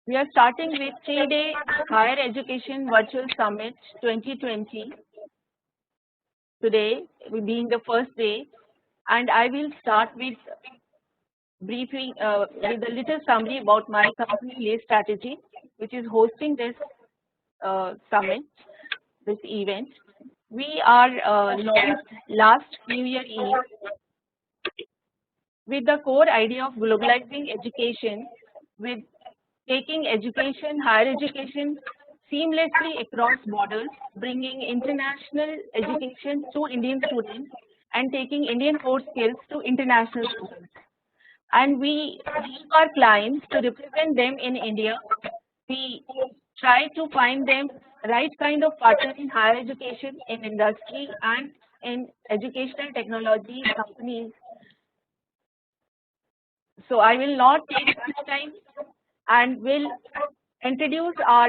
We are starting with 3-day Higher Education Virtual Summit 2020. Today, being the first day, and I will start with briefing with a little summary about my company Lay Strategy, which is hosting this summit, this event. We are launched last New Year Eve with the core idea of globalizing education, with taking education, higher education seamlessly across borders, bringing international education to Indian students and taking Indian core skills to international students. And we help our clients to represent them in India. We try to find them right kind of partner in higher education, in industry, and in educational technology companies. So I will not take much time and will introduce our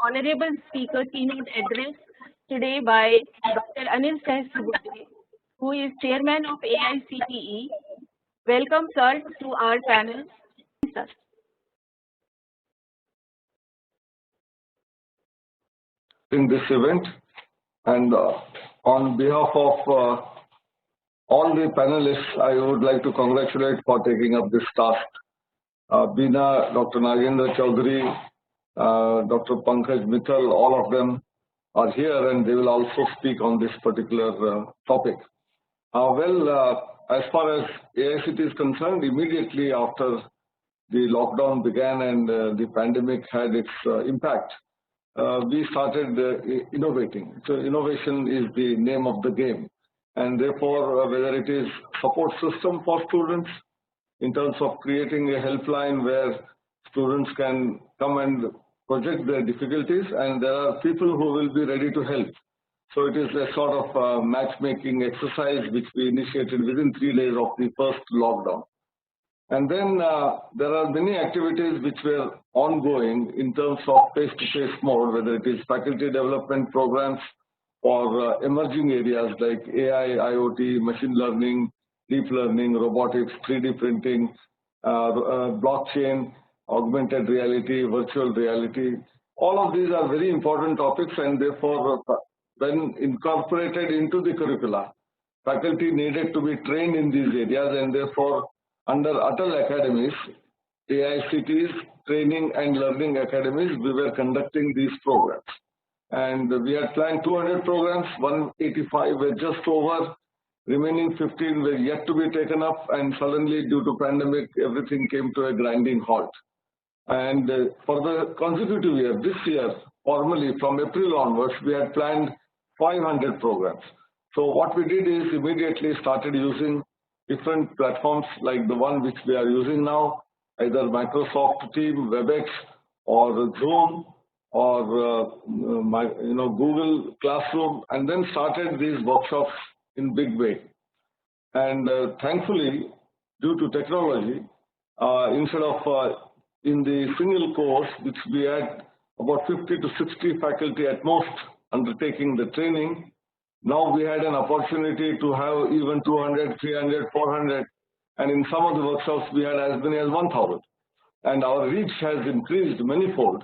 honorable speaker keynote address today by Dr. Anil Sahasrabudhe, who is chairman of AICTE. Welcome, sir, to our panel. Sir. In this event, and on behalf of all the panelists, I would like to congratulate for taking up this task. Bina, Dr. Nagendra Chowdary, Dr. Pankaj Mittal, all of them are here and they will also speak on this particular topic. As far as AICTE is concerned, immediately after the lockdown began and the pandemic had its impact, we started innovating. So innovation is the name of the game. And therefore, whether it is support system for students in terms of creating a helpline where students can come and project their difficulties, and there are people who will be ready to help. So it is a sort of matchmaking exercise which we initiated within 3 days of the first lockdown. And then there are many activities which were ongoing in terms of face-to-face mode, whether it is faculty development programs for emerging areas like AI, IoT, machine learning, deep learning, robotics, 3D printing, blockchain, augmented reality, virtual reality. All of these are very important topics, and therefore, when incorporated into the curricula, faculty needed to be trained in these areas, and therefore, under Atal Academies, AICTE's Training and Learning Academies, we were conducting these programs. And we had planned 200 programs, 185 were just over, remaining 15 were yet to be taken up, and suddenly due to pandemic, everything came to a grinding halt. And for the consecutive year, this year, formally from April onwards, we had planned 500 programs. So what we did is immediately started using different platforms like the one which we are using now, either Microsoft Teams, WebEx, or Zoom, or Google Classroom, and then started these workshops in big way. And thankfully, due to technology, instead of in the single course, which we had about 50 to 60 faculty at most undertaking the training, now we had an opportunity to have even 200, 300, 400, and in some of the workshops we had as many as 1,000. And our reach has increased manifold.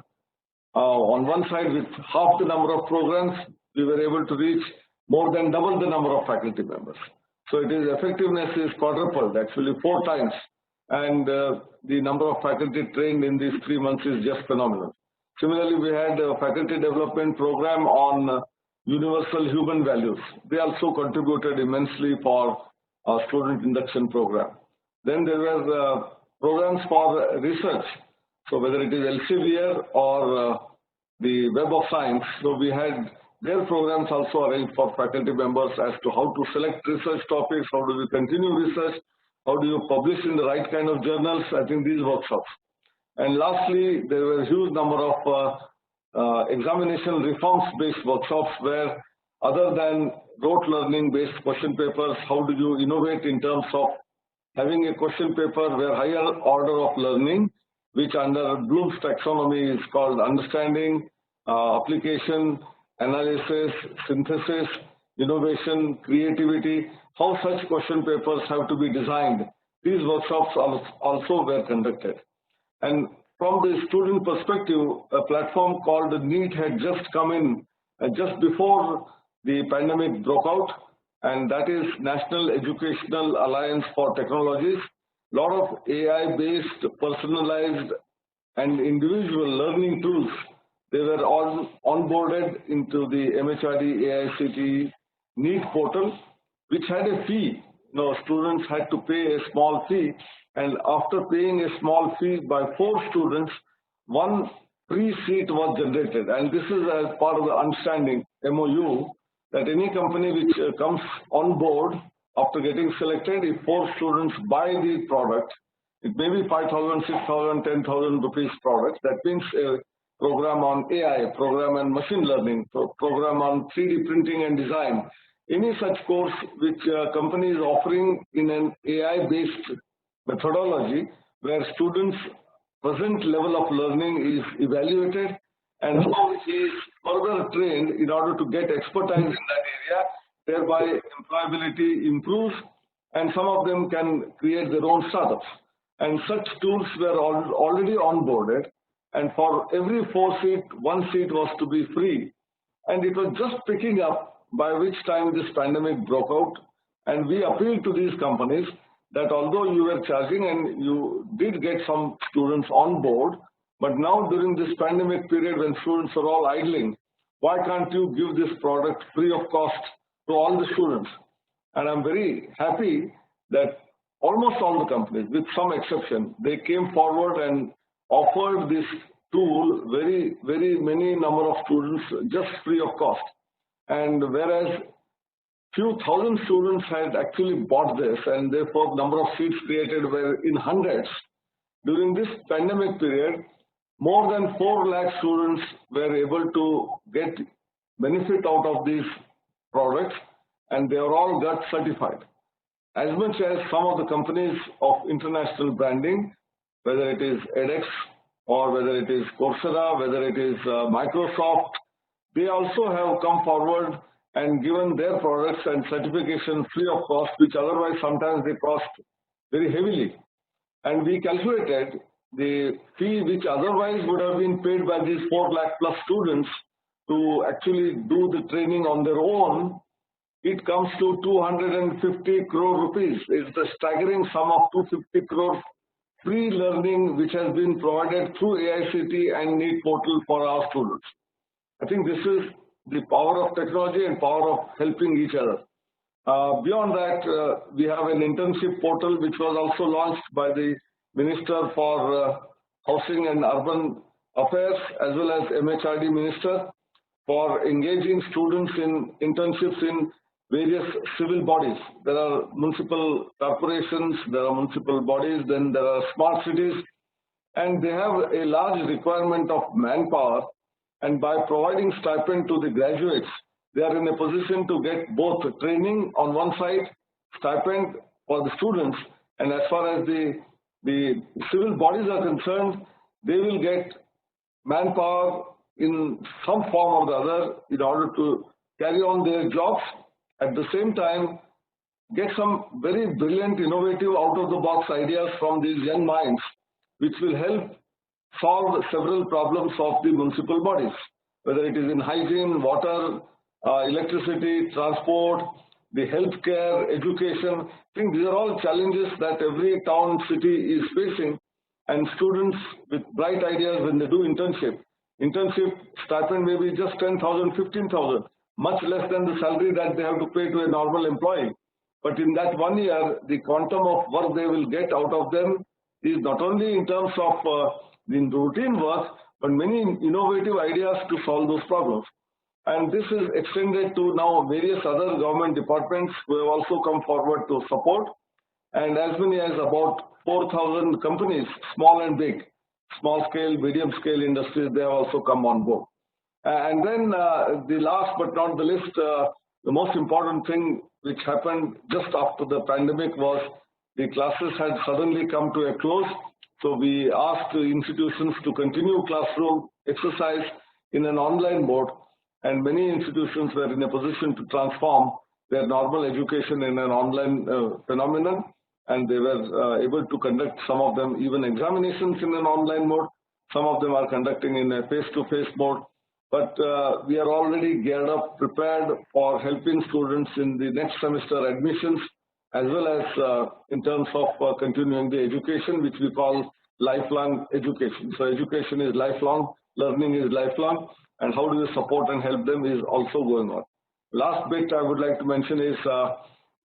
On one side, with half the number of programs, we were able to reach more than double the number of faculty members. So it is effectiveness is quadrupled, actually 4 times. And the number of faculty trained in these 3 months is just phenomenal. Similarly, we had a faculty development program on universal human values. They also contributed immensely for our student induction program. Then there were programs for research. So whether it is Elsevier or the Web of Science, so we had their programs also arranged for faculty members as to how to select research topics, how do we continue research, how do you publish in the right kind of journals, I think these workshops. And lastly, there were a huge number of examination reforms-based workshops where other than rote learning-based question papers, how do you innovate in terms of having a question paper where higher order of learning, which under Bloom's taxonomy is called understanding, application, analysis, synthesis, innovation, creativity, how such question papers have to be designed. These workshops also were conducted. And from the student perspective, a platform called NEET had just come in just before the pandemic broke out, and that is National Educational Alliance for Technologies. A lot of AI-based, personalized, and individual learning tools, they were all onboarded into the MHRD AICTE NEET portal, which had a fee. Students had to pay a small fee, and after paying a small fee by 4 students, one free seat was generated. And this is as part of the understanding MOU that any company which comes on board after getting selected, if 4 students buy the product, it may be 5,000, 6,000, 10,000 rupees product. That means a program on AI, program on machine learning, program on 3D printing and design. Any such course which a company is offering in an AI-based methodology where students' present level of learning is evaluated and how he is further trained in order to get expertise in that area, thereby employability improves, and some of them can create their own startups. And such tools were already onboarded, and for every 4 seat, 1 seat was to be free. And it was just picking up by which time this pandemic broke out, and we appealed to these companies that although you were charging and you did get some students on board, but now during this pandemic period when students are all idling, why can't you give this product free of cost to all the students? And I'm very happy that almost all the companies, with some exception, they came forward and offered this tool very many number of students just free of cost. And whereas few thousand students had actually bought this, and therefore number of seats created were in hundreds. During this pandemic period, more than 4 lakh students were able to get benefit out of these products, and they are all got certified. As much as some of the companies of international branding, whether it is edX or whether it is Coursera, whether it is Microsoft, they also have come forward and given their products and certification free of cost, which otherwise sometimes they cost very heavily. And we calculated the fee which otherwise would have been paid by these 4 lakh plus students to actually do the training on their own. It comes to 250 crore rupees. It's the staggering sum of 250 crore free learning which has been provided through AICTE and NEET portal for our students. I think this is the power of technology and power of helping each other. Beyond that, we have an internship portal which was also launched by the Minister for Housing and Urban Affairs as well as MHRD Minister for engaging students in internships in various civil bodies. There are municipal corporations, there are municipal bodies, then there are smart cities, and they have a large requirement of manpower, and by providing stipend to the graduates, they are in a position to get both training on one side, stipend for the students, and as far as the civil bodies are concerned, they will get manpower in some form or the other in order to carry on their jobs. At the same time, get some very brilliant, innovative, out-of-the-box ideas from these young minds, which will help solve several problems of the municipal bodies, whether it is in hygiene, water, electricity, transport, the healthcare, education. I think these are all challenges that every town, city is facing, and students with bright ideas, when they do internship stipend may be just 10,000, 15,000, much less than the salary that they have to pay to a normal employee. But in that 1 year, the quantum of work they will get out of them is not only in terms of the routine work, but many innovative ideas to solve those problems. And this is extended to now various other government departments who have also come forward to support. And as many as about 4,000 companies, small and big, small scale, medium scale industries, they have also come on board. And then the last but not the least, the most important thing which happened just after the pandemic was the classes had suddenly come to a close. So we asked institutions to continue classroom exercise in an online mode, and many institutions were in a position to transform their normal education in an online phenomenon, and they were able to conduct some of them even examinations in an online mode. Some of them are conducting in a face-to-face mode. But we are already geared up, prepared for helping students in the next semester admissions, as well as in terms of continuing the education, which we call lifelong education. So education is lifelong, learning is lifelong, and how do we support and help them is also going on. Last bit I would like to mention is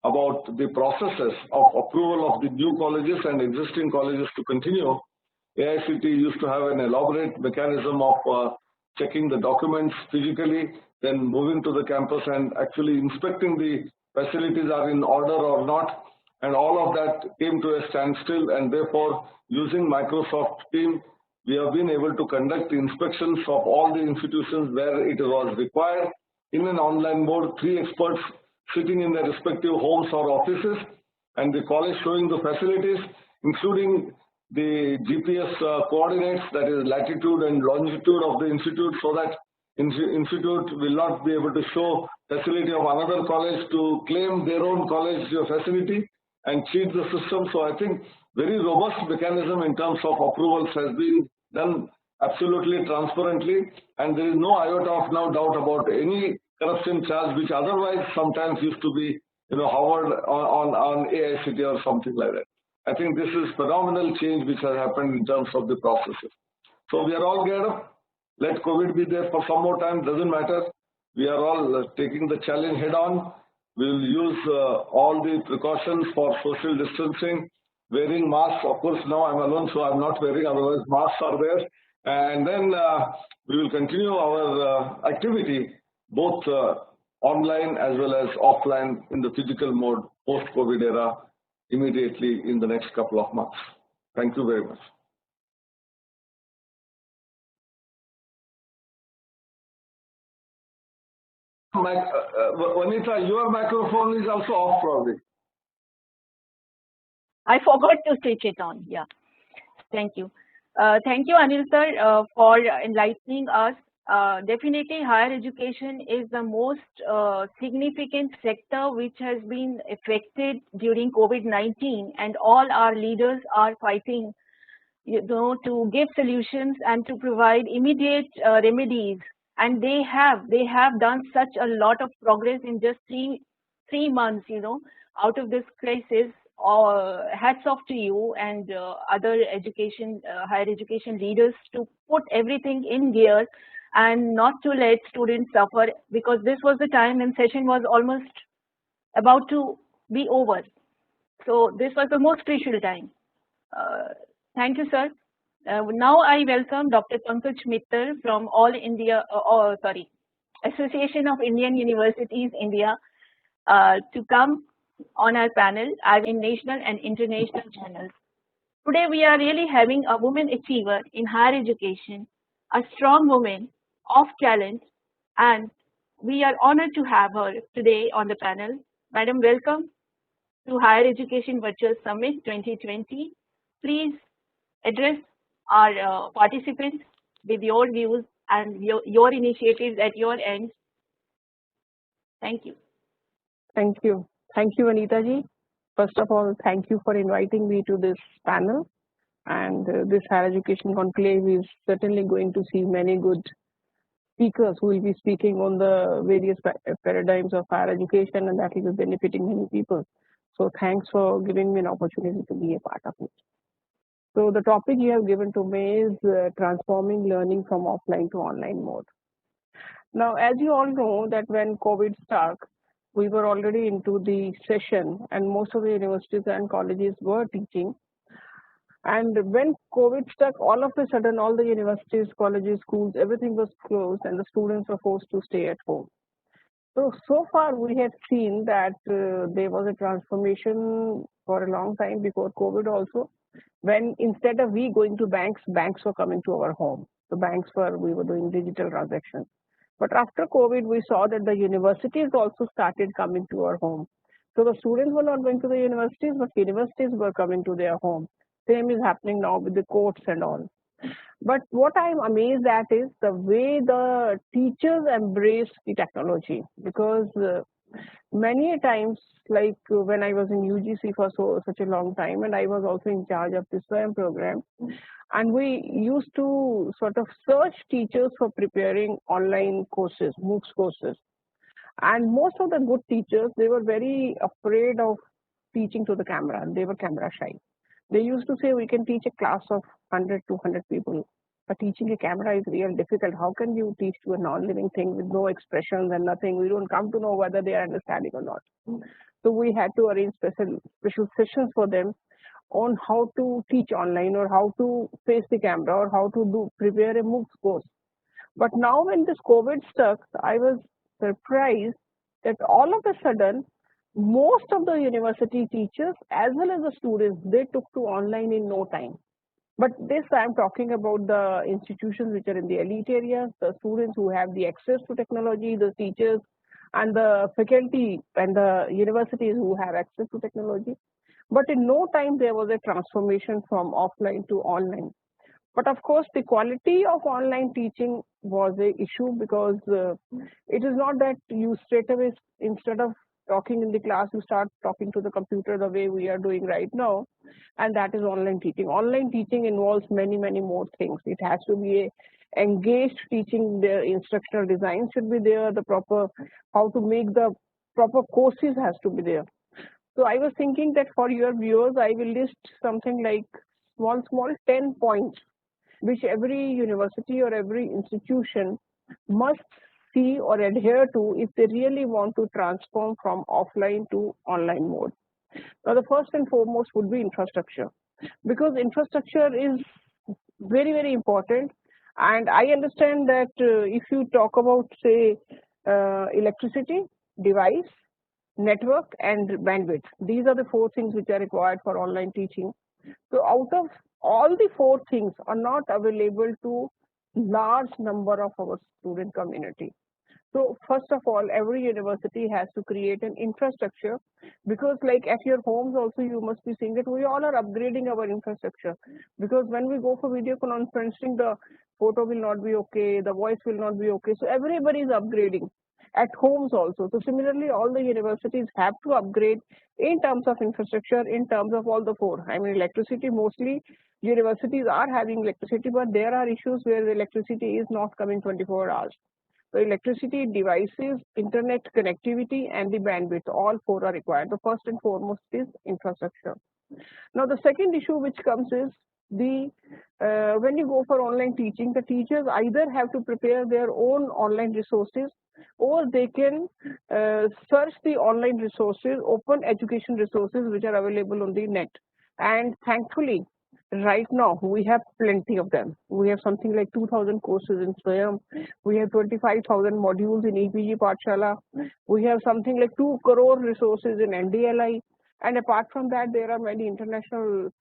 about the processes of approval of the new colleges and existing colleges to continue. AICTE used to have an elaborate mechanism of checking the documents physically, then moving to the campus and actually inspecting the facilities are in order or not. And all of that came to a standstill, and therefore using Microsoft Teams, we have been able to conduct inspections of all the institutions where it was required in an online mode, 3 experts sitting in their respective homes or offices, and the college showing the facilities, including the GPS coordinates, that is latitude and longitude of the institute, so that institute will not be able to show facility of another college to claim their own college facility and cheat the system. So I think very robust mechanism in terms of approvals has been done absolutely transparently, and there is no iota of now doubt about any corruption charge, which otherwise sometimes used to be, hovered on AICTE or something like that. I think this is phenomenal change which has happened in terms of the processes. So we are all geared up. Let COVID be there for some more time, doesn't matter. We are all taking the challenge head on. We will use all the precautions for social distancing, wearing masks. Of course, now I'm alone, so I'm not wearing, otherwise masks are there. And then we will continue our activity, both online as well as offline in the physical mode, post-COVID era, immediately in the next couple of months. Thank you very much. Vaneeta, your microphone is also off probably. I forgot to switch it on. Yeah. Thank you. Thank you, Anil sir, for enlightening us. Definitely, higher education is the most significant sector which has been affected during COVID-19, and all our leaders are fighting, to give solutions and to provide immediate remedies. And they have done such a lot of progress in just three months, out of this crisis. Hats off to you and other higher education leaders to put everything in gear and not to let students suffer, because this was the time when session was almost about to be over. So this was the most crucial time. Thank you, sir. Now I welcome Dr. Pankaj Mittal from Association of Indian Universities India to come on our panel as in national and international channels. Today we are really having a woman achiever in higher education, a strong woman of talent, and we are honored to have her today on the panel. Madam, welcome to Higher Education Virtual Summit 2020. Please address our participants with your views and your initiatives at your end. Thank you. Thank you. Thank you, Vaneeta ji. First of all, thank you for inviting me to this panel. And this higher education conclave is certainly going to see many good speakers who will be speaking on the various paradigms of higher education, and that will be benefiting many people. So thanks for giving me an opportunity to be a part of it. So the topic you have given to me is transforming learning from offline to online mode. Now, as you all know that when COVID struck, we were already into the session and most of the universities and colleges were teaching. And when COVID struck, all of a sudden, all the universities, colleges, schools, everything was closed and the students were forced to stay at home. So far we had seen that there was a transformation for a long time before COVID also, when instead of we going to banks, banks were coming to our home. The banks we were doing digital transactions. But after COVID, we saw that the universities also started coming to our home. So the students were not going to the universities, but universities were coming to their home. Same is happening now with the courts and all. But what I'm amazed at is the way the teachers embrace the technology, because Many a times, like when I was in UGC for such a long time, and I was also in charge of the SWAYAM program, and we used to sort of search teachers for preparing online courses, MOOCs courses. And most of the good teachers, they were very afraid of teaching to the camera. They were camera shy. They used to say, we can teach a class of 100, 200 people, but teaching a camera is real difficult. How can you teach to a non-living thing with no expressions and nothing? We don't come to know whether they are understanding or not. So we had to arrange special sessions for them on how to teach online, or how to face the camera, or how to prepare a MOOCs course. But now when this COVID stuck, I was surprised that all of a sudden, most of the university teachers as well as the students, they took to online in no time. But this I'm talking about the institutions which are in the elite areas, the students who have the access to technology, the teachers and the faculty and the universities who have access to technology. But in no time there was a transformation from offline to online. But of course, the quality of online teaching was a issue, because it is not that you straight away, instead of talking in the class, you start talking to the computer the way we are doing right now, and that is online teaching. Online teaching involves many, many more things. It has to be a engaged teaching. The instructional design should be there. The proper, how to make the proper courses has to be there. So I was thinking that for your viewers, I will list something like small 10 points which every university or every institution must see or adhere to if they really want to transform from offline to online mode. Now, the first and foremost would be infrastructure, because infrastructure is very, very important. And I understand that if you talk about, say, electricity, device, network, and bandwidth, these are the four things which are required for online teaching. So out of all the four things are not available to large number of our student community. So first of all, every university has to create an infrastructure, because like at your homes also, you must be seeing that we all are upgrading our infrastructure, because when we go for video conferencing, the photo will not be okay, the voice will not be okay. So everybody is upgrading at homes also. So similarly, all the universities have to upgrade in terms of infrastructure, in terms of all the four. I mean, electricity, mostly universities are having electricity, but there are issues where the electricity is not coming 24 hours. So electricity, devices, internet connectivity, and the bandwidth, all four are required. The first and foremost is infrastructure. Now, the second issue which comes is the when you go for online teaching, the teachers either have to prepare their own online resources, or they can search the online resources, open education resources which are available on the net. And thankfully, right now we have plenty of them. We have something like 2,000 courses in SWAYAM. We have 25,000 modules in EPG Pathshala. We have something like 2 crore resources in NDLI. And apart from that, there are many international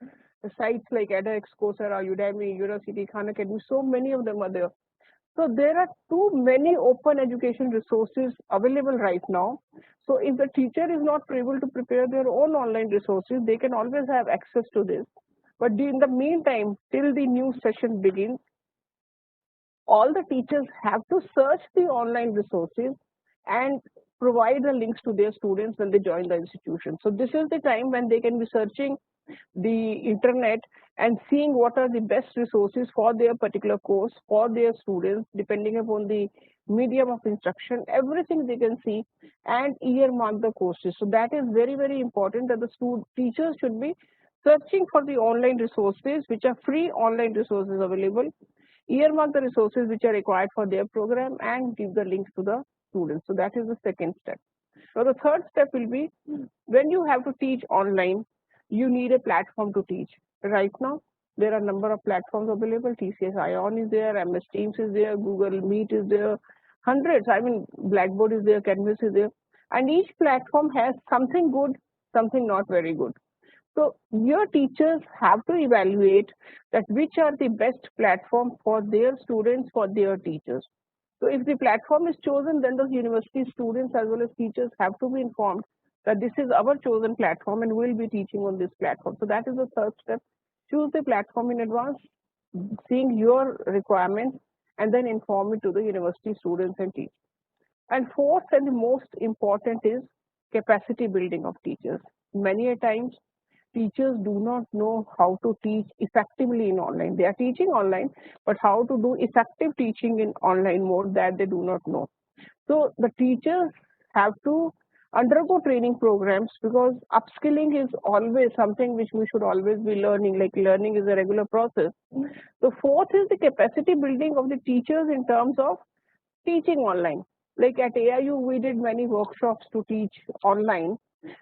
sites like edX, Coursera, Udemy, Udacity, Khan Academy. So many of them are there. So there are too many open education resources available right now. So if the teacher is not able to prepare their own online resources, they can always have access to this. But in the meantime, till the new session begins, all the teachers have to search the online resources and provide the links to their students when they join the institution. So this is the time when they can be searching the internet and seeing what are the best resources for their particular course, for their students, depending upon the medium of instruction, everything they can see and earmark the courses. So that is very, very important, that the teachers should be searching for the online resources, which are free online resources available, earmark the resources which are required for their program, and give the links to the students. So that is the second step. Now the third step will be, when you have to teach online, you need a platform to teach. Right now, there are a number of platforms available. TCS Ion is there, MS Teams is there, Google Meet is there, hundreds. I mean, Blackboard is there, Canvas is there. And each platform has something good, something not very good. So your teachers have to evaluate that which are the best platform for their students, for their teachers. So if the platform is chosen, then the university students as well as teachers have to be informed that this is our chosen platform and we'll be teaching on this platform. So that is the third step. Choose the platform in advance, seeing your requirements, and then inform it to the university students and teachers. And fourth and the most important is capacity building of teachers. Many a times teachers do not know how to teach effectively in online. They are teaching online, but how to do effective teaching in online mode, that they do not know. So the teachers have to undergo training programs, because upskilling is always something which we should always be learning, like learning is a regular process. So fourth is the capacity building of the teachers in terms of teaching online. Like at AIU, we did many workshops to teach online,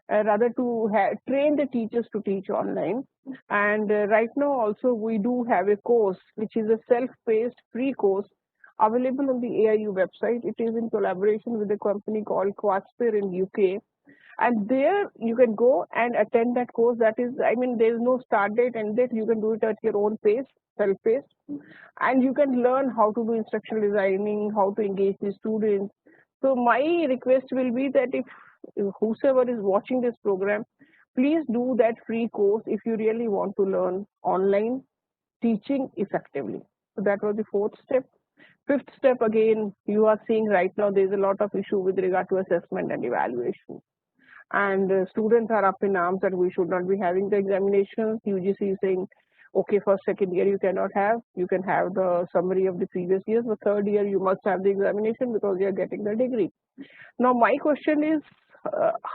rather to train the teachers to teach online. And right now also we do have a course which is a self-paced free course available on the AIU website. It is in collaboration with a company called Quaspir in UK. And there you can go and attend that course. That is, I mean, there is no start date, end date. You can do it at your own pace, self-paced. And you can learn how to do instructional designing, how to engage the students. So my request will be that if whosoever is watching this program, please do that free course if you really want to learn online teaching effectively. So that was the fourth step. Fifth step, again, you are seeing right now there is a lot of issue with regard to assessment and evaluation. And students are up in arms that we should not be having the examinations. UGC is saying, okay, for second year you cannot have, you can have the summary of the previous years, but third year you must have the examination because you are getting the degree. Now my question is,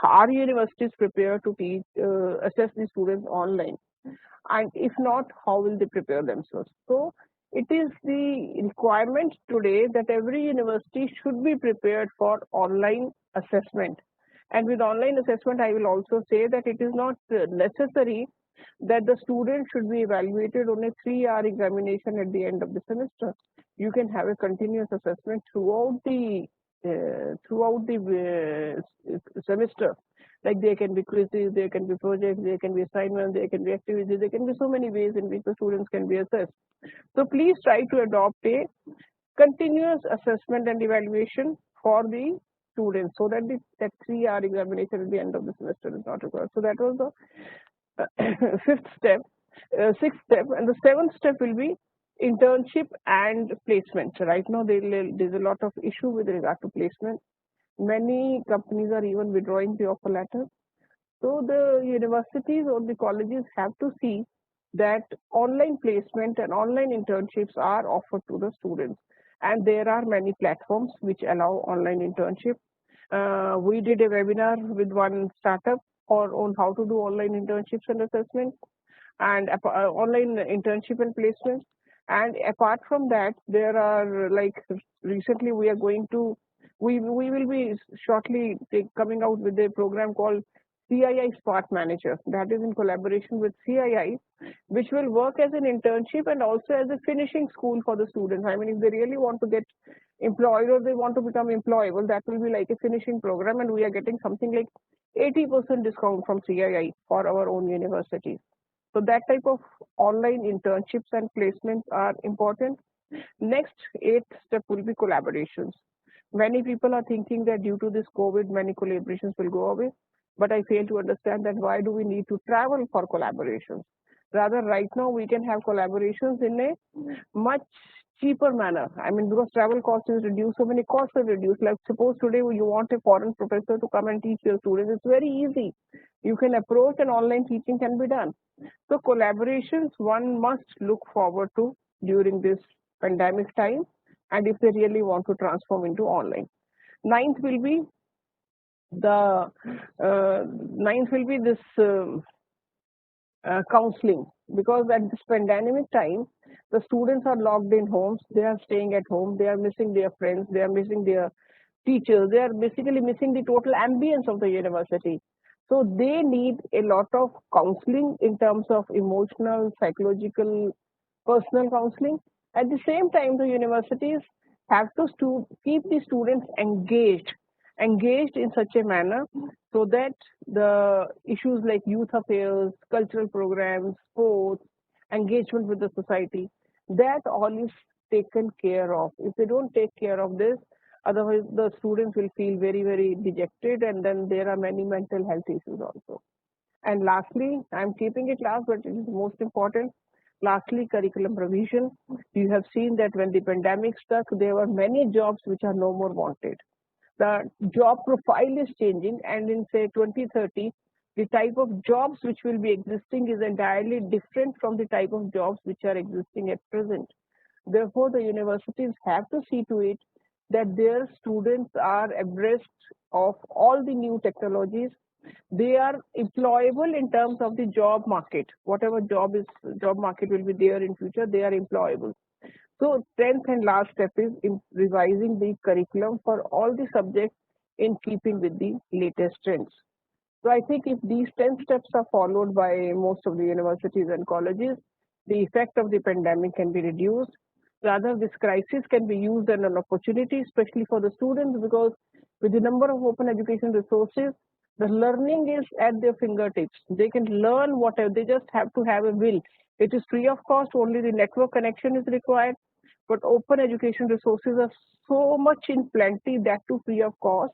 are universities prepared to teach, assess the students online? And if not, how will they prepare themselves? So it is the requirement today that every university should be prepared for online assessment. And with online assessment, I will also say that it is not necessary that the student should be evaluated on a 3-hour examination at the end of the semester. You can have a continuous assessment throughout the semester. Like there can be quizzes, there can be projects, there can be assignments, there can be activities, there can be so many ways in which the students can be assessed. So please try to adopt a continuous assessment and evaluation for the students, so that that 3-hour examination at the end of the semester is not required. So that was the fifth step. Sixth step, and the seventh step will be internship and placement. Right now there's a lot of issue with regard to placement. Many companies are even withdrawing the offer letter. So the universities or the colleges have to see that online placement and online internships are offered to the students. And there are many platforms which allow online internship. We did a webinar with one startup on how to do online internships and assessment, and online internship and placements. And apart from that, there are, like, recently we will be shortly coming out with a program called CII Spark Manager, that is in collaboration with CII, which will work as an internship and also as a finishing school for the students. I mean, if they really want to get employed or they want to become employable, that will be like a finishing program, and we are getting something like 80% discount from CII for our own universities. So that type of online internships and placements are important. Next, eighth step will be collaborations. Many people are thinking that due to this COVID, many collaborations will go away, but I fail to understand that why do we need to travel for collaborations? Rather, right now we can have collaborations in a much cheaper manner. I mean, because travel cost is reduced, so many costs are reduced. Like suppose today you want a foreign professor to come and teach your students, it's very easy. You can approach and online teaching can be done. So collaborations one must look forward to during this pandemic time, and if they really want to transform into online. Ninth will be this counseling, because at this pandemic time, the students are locked in homes, they are staying at home, they are missing their friends, they are missing their teachers, they are basically missing the total ambience of the university. So they need a lot of counseling in terms of emotional, psychological, personal counseling. At the same time, the universities have to keep the students engaged in such a manner so that the issues like youth affairs, cultural programs, sports, engagement with the society, that all is taken care of. If they don't take care of this, otherwise the students will feel very, very dejected, and then there are many mental health issues also. And lastly, I'm keeping it last, but it is most important. Lastly, curriculum provision. You have seen that when the pandemic struck, there were many jobs which are no more wanted. the job profile is changing, and in say 2030, the type of jobs which will be existing is entirely different from the type of jobs which are existing at present. Therefore, the universities have to see to it that their students are abreast of all the new technologies. They are employable in terms of the job market. Whatever job market will be there in future, they are employable. So 10th and last step is in revising the curriculum for all the subjects in keeping with the latest trends. So I think if these 10 steps are followed by most of the universities and colleges, the effect of the pandemic can be reduced. Rather, this crisis can be used as an opportunity, especially for the students, because with the number of open education resources, the learning is at their fingertips. They can learn whatever, they just have to have a will. It is free of cost, only the network connection is required. But open education resources are so much in plenty, that too free of cost.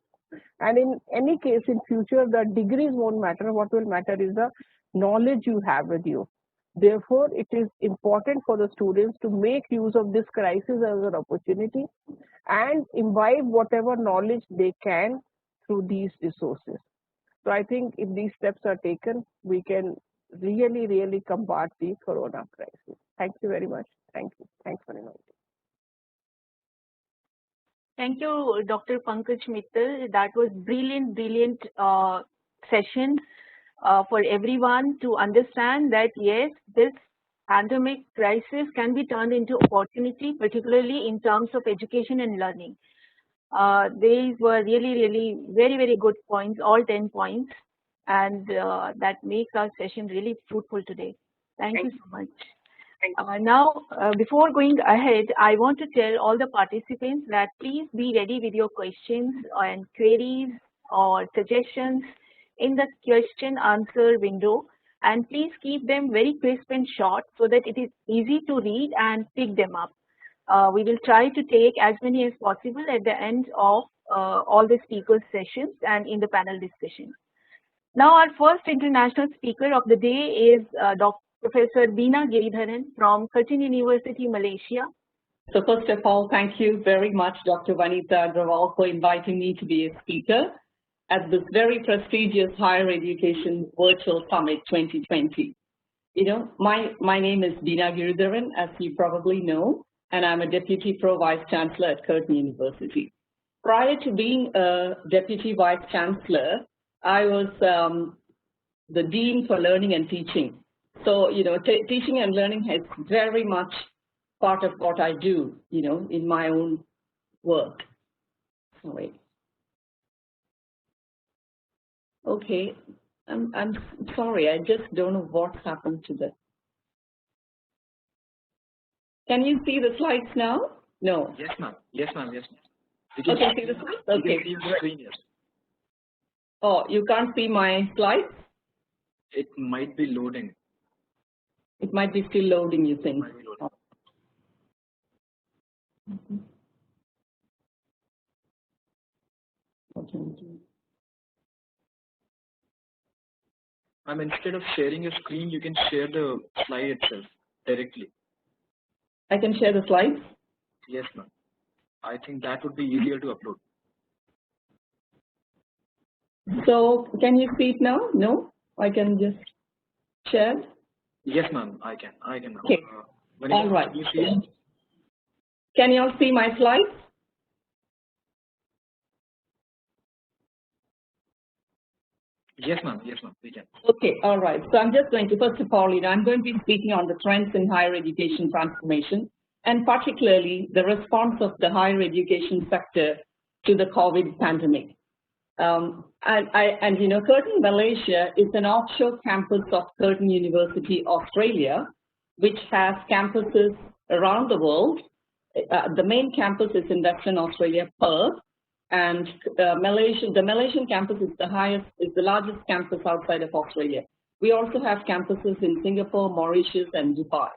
And in any case, in future, the degrees won't matter. What will matter is the knowledge you have with you. Therefore, it is important for the students to make use of this crisis as an opportunity and imbibe whatever knowledge they can through these resources. So I think if these steps are taken, we can really, really combat the corona crisis. Thank you very much. Thank you. Thanks for inviting. Thank you, Dr. Pankaj Mittal. That was brilliant session for everyone to understand that yes, this pandemic crisis can be turned into opportunity, particularly in terms of education and learning. These were really very good points, all 10 points, and that makes our session really fruitful today. Thank you so much. Now, before going ahead, I want to tell all the participants that please be ready with your questions and queries or suggestions in the question answer window, and please keep them very crisp and short so that it is easy to read and pick them up. We will try to take as many as possible at the end of all the speakers' sessions and in the panel discussion. Now, our first international speaker of the day is Professor Beena Giridharan from Curtin University, Malaysia. So first of all, thank you very much, Dr. Vaneeta Aggarwal, for inviting me to be a speaker at this very prestigious Higher Education Virtual Summit 2020. You know, my name is Beena Giridharan, as you probably know, and I'm a Deputy Pro Vice Chancellor at Curtin University. Prior to being a Deputy Vice Chancellor, I was the Dean for Learning and Teaching. So, you know, teaching and learning is very much part of what I do, you know, in my own work. Sorry. Okay, I'm sorry, I just don't know what's happened to the. Can you see the slides now? No. Yes, ma'am. Yes, ma'am. Yes, ma'am. You can see the slides? Okay. You can see the screen, yes. Oh, you can't see my slides? It might be loading. It might be still loading, you think? Instead of sharing your screen, you can share the slide itself directly. I can share the slides? Yes, ma'am. I think that would be easier to upload. So, can you see it now? No? I can just share? Yes, ma'am. I can. Okay. All right. Can you see it? Can you all see my slides? Yes, ma'am. Yes, ma'am. We can. Okay. All right. So I'm just going to, first of all, I'm going to be speaking on the trends in higher education transformation, and particularly the response of the higher education sector to the COVID pandemic. And you know, Curtin, Malaysia is an offshore campus of Curtin University, Australia, which has campuses around the world. The main campus is in Western Australia, Perth, and the Malaysian campus is the largest campus outside of Australia. We also have campuses in Singapore, Mauritius, and Dubai.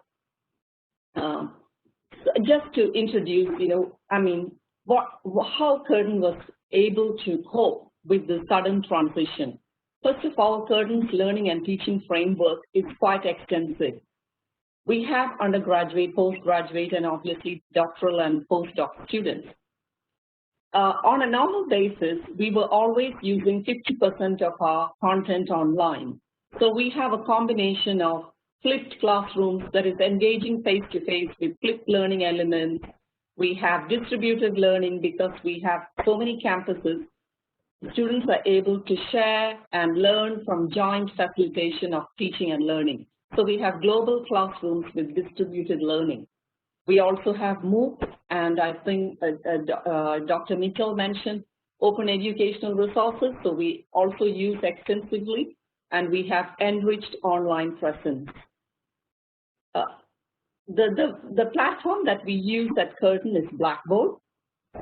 So just to introduce, you know, how Curtin was able to cope with the sudden transition. First of all, Curtin's learning and teaching framework is quite extensive. We have undergraduate, postgraduate, and obviously doctoral and postdoc students. On a normal basis, we were always using 50% of our content online. So we have a combination of flipped classrooms, that is engaging face-to-face with flipped learning elements. We have distributed learning because we have so many campuses. Students are able to share and learn from joint facilitation of teaching and learning. So we have global classrooms with distributed learning. We also have MOOCs, and I think Dr. Mittal mentioned open educational resources, so we also use extensively, and we have enriched online presence. The platform that we use at Curtin is Blackboard.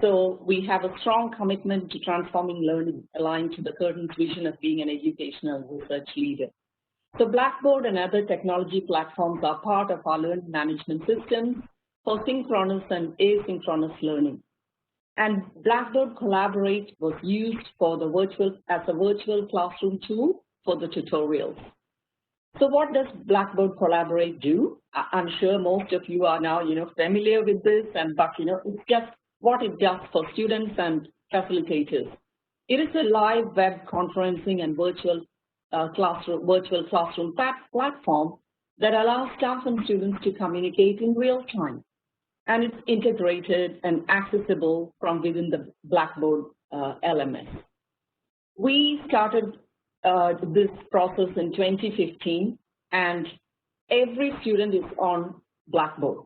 So we have a strong commitment to transforming learning, aligned to the Curtin's vision of being an educational research leader. So Blackboard and other technology platforms are part of our learning management systems for synchronous and asynchronous learning. And Blackboard Collaborate was used for the as a virtual classroom tool for the tutorials. So what does Blackboard Collaborate do? I'm sure most of you are now, familiar with this, but it's just what it does for students and facilitators. It is a live web conferencing and virtual classroom platform that allows staff and students to communicate in real time. And it's integrated and accessible from within the Blackboard LMS. We started this process in 2015, and every student is on Blackboard.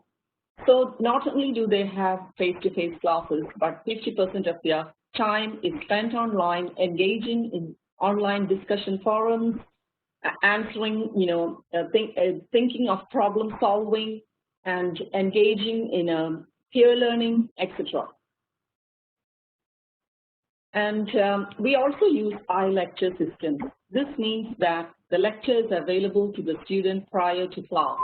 So not only do they have face-to-face classes, but 50% of their time is spent online, engaging in online discussion forums, answering, thinking of problem solving, and engaging in peer learning, etc. And we also use iLecture systems. This means that the lecture is available to the student prior to class.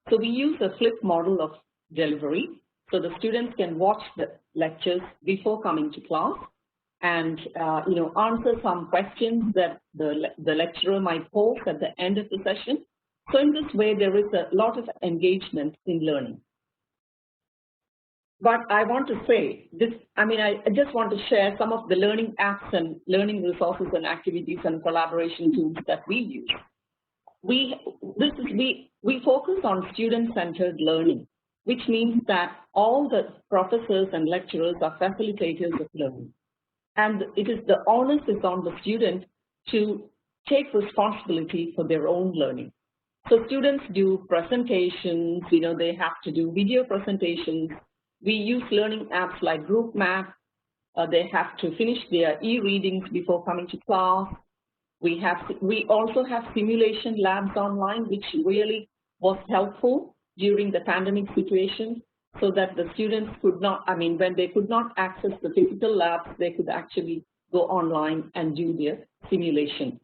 So we use a flip model of delivery. So the students can watch the lectures before coming to class and answer some questions that the lecturer might pose at the end of the session. So in this way, there is a lot of engagement in learning. But I want to say this, I just want to share some of the learning apps and learning resources and activities and collaboration tools that we use. We focus on student-centered learning, which means that all the professors and lecturers are facilitators of learning. And the onus is on the student to take responsibility for their own learning. So students do presentations, they have to do video presentations. We use learning apps like GroupMap. They have to finish their e-readings before coming to class. We also have simulation labs online, which really was helpful during the pandemic situation, so that the students could not, when they could not access the physical labs, they could actually go online and do their simulation.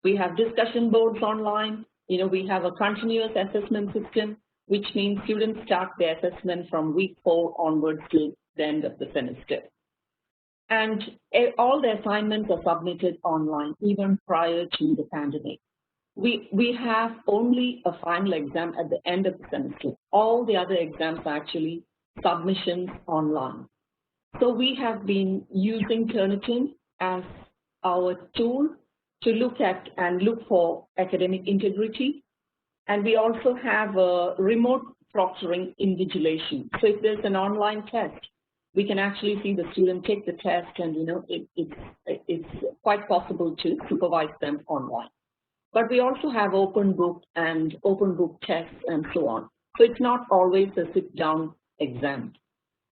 We have discussion boards online. We have a continuous assessment system, which means students start their assessment from week 4 onwards till the end of the semester. And all the assignments are submitted online, even prior to the pandemic. We have only a final exam at the end of the semester. All the other exams are actually submissions online. So we have been using Turnitin as our tool to look at and look for academic integrity. And we also have a remote proctoring invigilation. So if there's an online test, we can actually see the student take the test, and it's quite possible to supervise them online. But we also have open book and open book tests and so on. So it's not always a sit-down exam.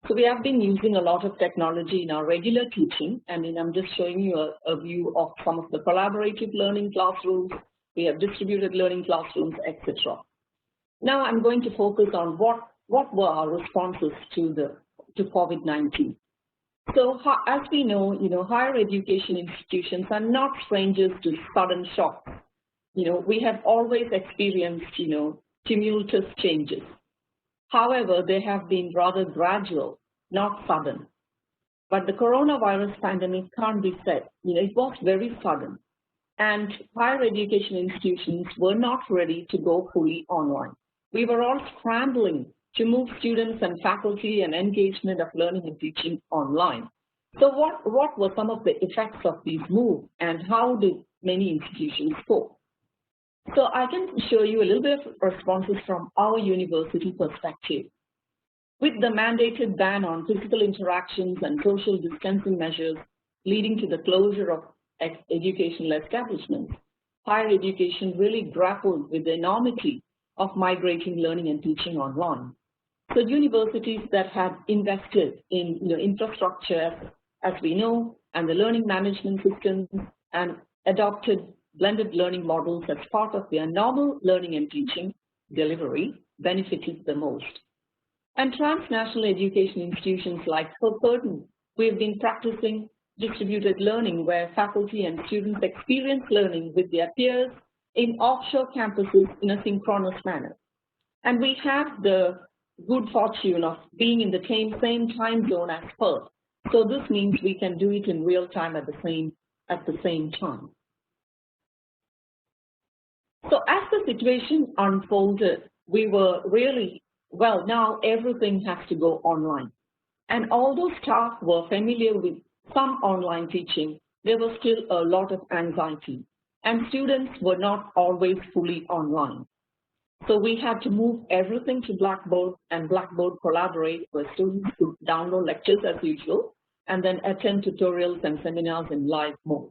So we have been using a lot of technology in our regular teaching, and I'm just showing you a view of some of the collaborative learning classrooms. We have distributed learning classrooms, etc. Now I'm going to focus on what were our responses to COVID-19. So as we know, higher education institutions are not strangers to sudden shocks. We have always experienced, tumultuous changes. However, they have been rather gradual, not sudden. But the coronavirus pandemic can't be said. It was very sudden. And higher education institutions were not ready to go fully online. We were all scrambling to move students and faculty and engagement of learning and teaching online. So what were some of the effects of these moves, and how did many institutions cope? So I can show you a little bit of responses from our university perspective. With the mandated ban on physical interactions and social distancing measures leading to the closure of educational establishments, higher education really grappled with the enormity of migrating learning and teaching online. So universities that had invested in infrastructure, as we know, and the learning management systems, and adopted blended learning models as part of their normal learning and teaching delivery benefited the most. And transnational education institutions like Curtin, we have been practicing distributed learning where faculty and students experience learning with their peers in offshore campuses in a synchronous manner. And we have the good fortune of being in the same time zone as Perth. So this means we can do it in real time at the same time. So as the situation unfolded, we were really, well, now everything has to go online. And although staff were familiar with some online teaching, there was still a lot of anxiety, and students were not always fully online. So we had to move everything to Blackboard, and Blackboard Collaborate, where students could download lectures as usual, and then attend tutorials and seminars in live mode.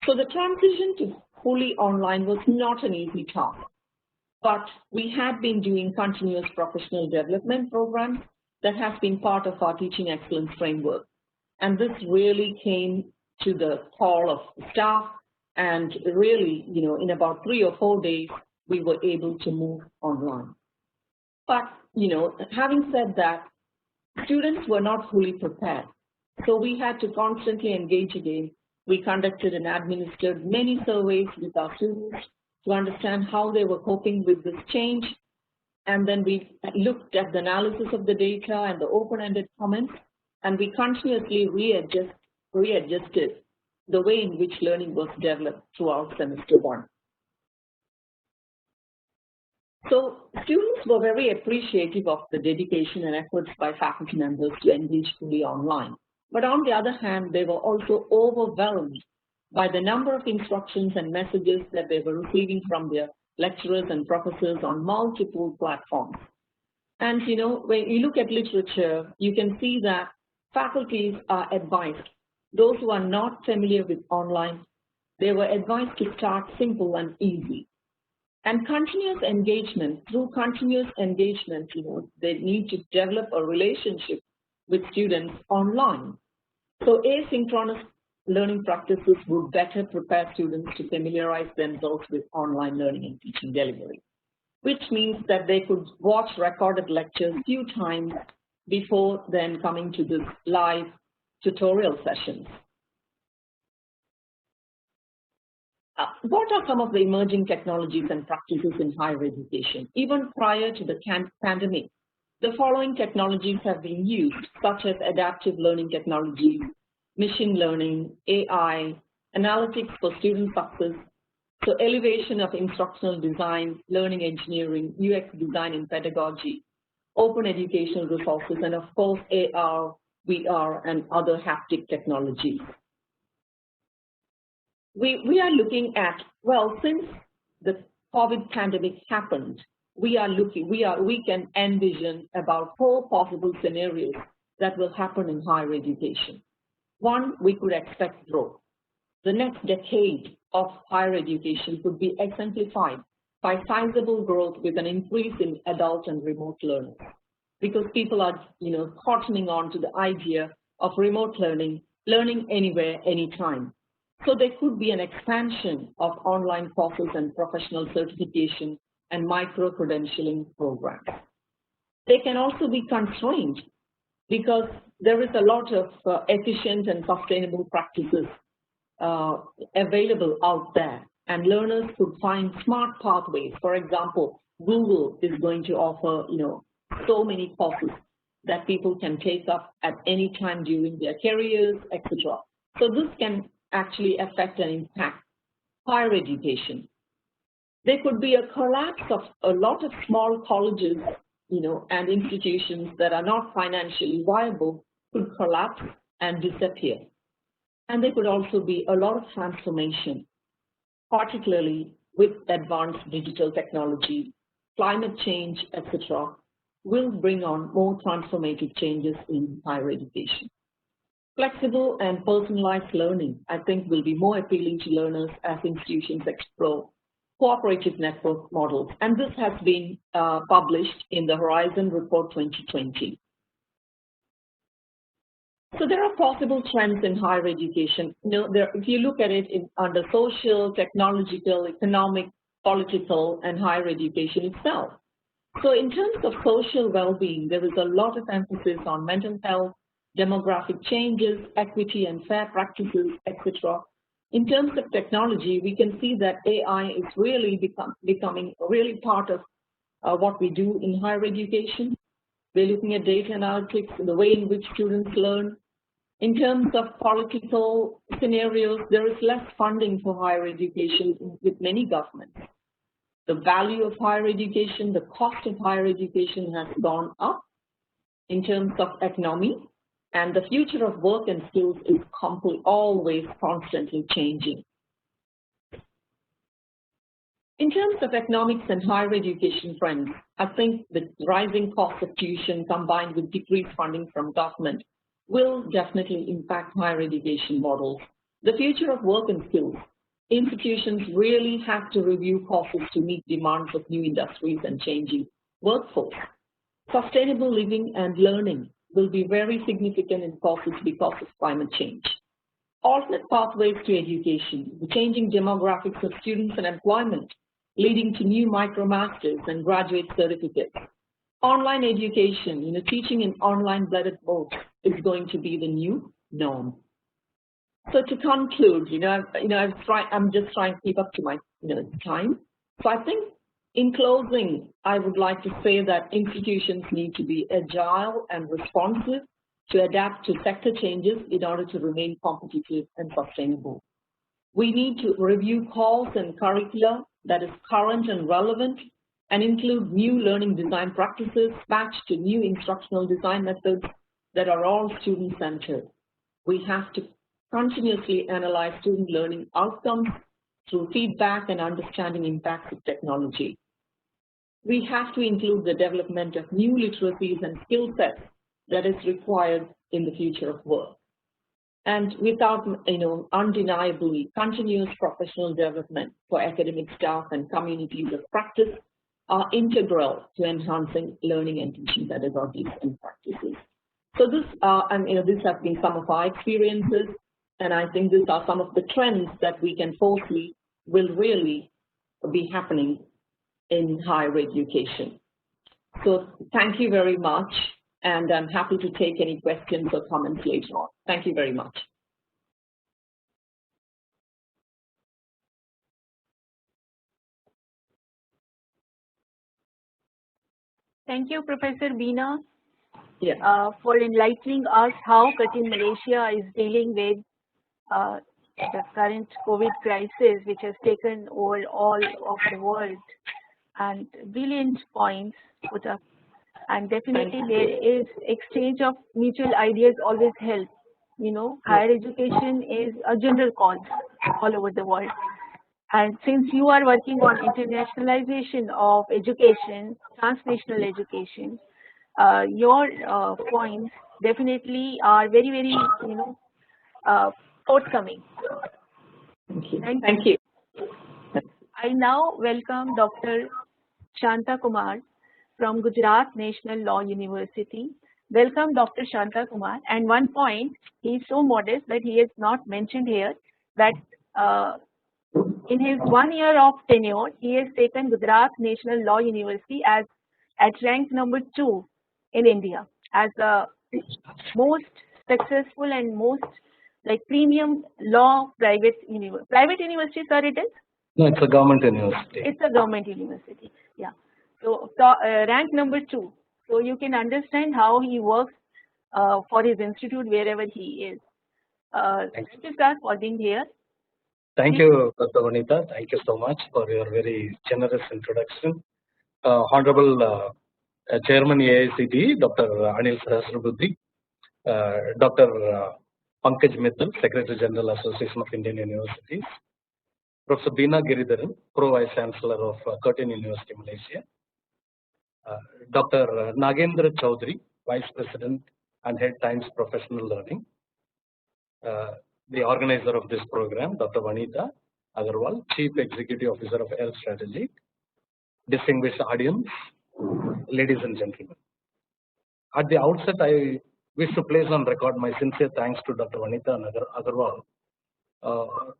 So the transition to fully online was not an easy task, but we had been doing continuous professional development programs that has been part of our teaching excellence framework. And this really came to the call of staff, and really, in about 3 or 4 days, we were able to move online. But, having said that, students were not fully prepared. So we had to constantly engage again. We conducted and administered many surveys with our students to understand how they were coping with this change. And then we looked at the analysis of the data and the open-ended comments, and we continuously readjusted the way in which learning was developed throughout semester 1. So students were very appreciative of the dedication and efforts by faculty members to engage fully online. But on the other hand, they were also overwhelmed by the number of instructions and messages that they were receiving from their lecturers and professors on multiple platforms. And when you look at literature, you can see that faculties are advised, those who are not familiar with online, they were advised to start simple and easy. And continuous engagement, through continuous engagement, they need to develop a relationship with students online. So asynchronous learning practices would better prepare students to familiarize themselves with online learning and teaching delivery, which means that they could watch recorded lectures a few times before then coming to this live tutorial sessions. What are some of the emerging technologies and practices in higher education? Even prior to the pandemic, the following technologies have been used, such as adaptive learning technologies, machine learning, AI, analytics for student success, so elevation of instructional design, learning engineering, UX design and pedagogy, open educational resources, and of course AR, VR, and other haptic technologies. We are looking at, well, since the COVID pandemic happened, we can envision about 4 possible scenarios that will happen in higher education. 1, we could expect growth. The next decade of higher education could be exemplified by sizable growth with an increase in adult and remote learning, because people are, cottoning on to the idea of remote learning, learning anywhere, anytime. So there could be an expansion of online courses and professional certification and micro-credentialing programs. They can also be constrained because there is a lot of efficient and sustainable practices available out there, and learners could find smart pathways. For example, Google is going to offer, so many courses that people can take up at any time during their careers, etc. So this can actually affect and impact higher education. There could be a collapse of a lot of small colleges, and institutions that are not financially viable could collapse, and disappear. And there could also be a lot of transformation, particularly with advanced digital technology, climate change, etc., will bring on more transformative changes in higher education. Flexible and personalized learning, I think, will be more appealing to learners as institutions explore cooperative network models. And this has been published in the Horizon Report 2020. So there are possible trends in higher education. If you look at it under social, technological, economic, political, and higher education itself. So in terms of social well-being, there is a lot of emphasis on mental health, demographic changes, equity and fair practices, etc. In terms of technology, we can see that AI is really becoming really part of what we do in higher education. We're looking at data analytics, the way in which students learn. In terms of political scenarios, there is less funding for higher education with many governments. The value of higher education, the cost of higher education has gone up in terms of economy, and the future of work and skills is always constantly changing. In terms of economics and higher education trends, I think the rising cost of tuition combined with decreased funding from government will definitely impact higher education models. The future of work and skills. Institutions really have to review courses to meet demands of new industries and changing workforce. Sustainable living and learning will be very significant in courses because of climate change. Alternate pathways to education, the changing demographics of students and employment, leading to new micromasters and graduate certificates. Online education, teaching in online blended modes is going to be the new norm. So to conclude, I'm just trying to keep up to my time. So I think in closing, I would like to say that institutions need to be agile and responsive to adapt to sector changes in order to remain competitive and sustainable. We need to review course and curricula that is current and relevant and include new learning design practices matched to new instructional design methods that are all student-centered. We have to continuously analyze student learning outcomes through feedback and understanding impacts of technology. We have to include the development of new literacies and skill sets that is required in the future of work. And without, undeniably, continuous professional development for academic staff and communities of practice are integral to enhancing learning and teaching pedagogies and practices. So this, these have been some of our experiences, and I think these are some of the trends that we can foresee will really be happening in higher education. So thank you very much, and I'm happy to take any questions or comments later on. Thank you very much. Thank you, Professor Beena, for enlightening us how Curtin, Malaysia is dealing with the current COVID crisis, which has taken over all of the world, and brilliant points put up. And definitely there is exchange of mutual ideas always help. Higher education is a general cause all over the world. And since you are working on internationalization of education, transnational education, your points definitely are very, very, forthcoming. Thank you. Thank you. I now welcome Dr. Shanthakumar from Gujarat National Law University. Welcome, Dr. Shanthakumar. And one point, he is so modest that he has not mentioned here that in his 1 year of tenure, he has taken Gujarat National Law University at rank number 2 in India as the most successful and most premium law private university. Private university, sir, it is? No, it's a government university. It's a government university, yeah. So rank number 2. So you can understand how he works for his institute wherever he is. Thank you, sir, for being here. Thank you, Dr. Vaneeta. Thank you so much for your very generous introduction. Honorable Chairman AICTE, Dr. Anil Sahasrabudhe, Dr. Pankaj Mittal, Secretary General, Association of Indian Universities, Professor Beena Giridharan, Pro Vice Chancellor of Curtin University, Malaysia, Dr. Nagendra Chowdary, Vice President and Head Times Professional Learning, the organizer of this program, Dr. Vaneeta Aggarwal, Chief Executive Officer of Health Strategy, distinguished audience, ladies and gentlemen. At the outset, I wish to place on record my sincere thanks to Dr. Vaneeta Aggarwal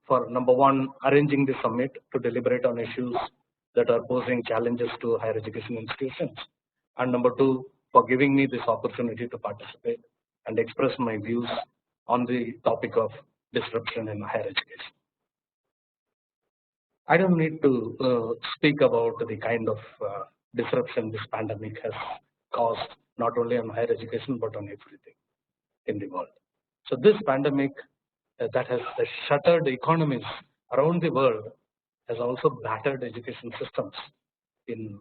for number one, arranging the summit to deliberate on issues that are posing challenges to higher education institutions, and number two, for giving me this opportunity to participate and express my views on the topic of disruption in higher education. I don't need to speak about the kind of disruption this pandemic has caused, not only on higher education but on everything in the world. So this pandemic that has shuttered economies around the world has also battered education systems in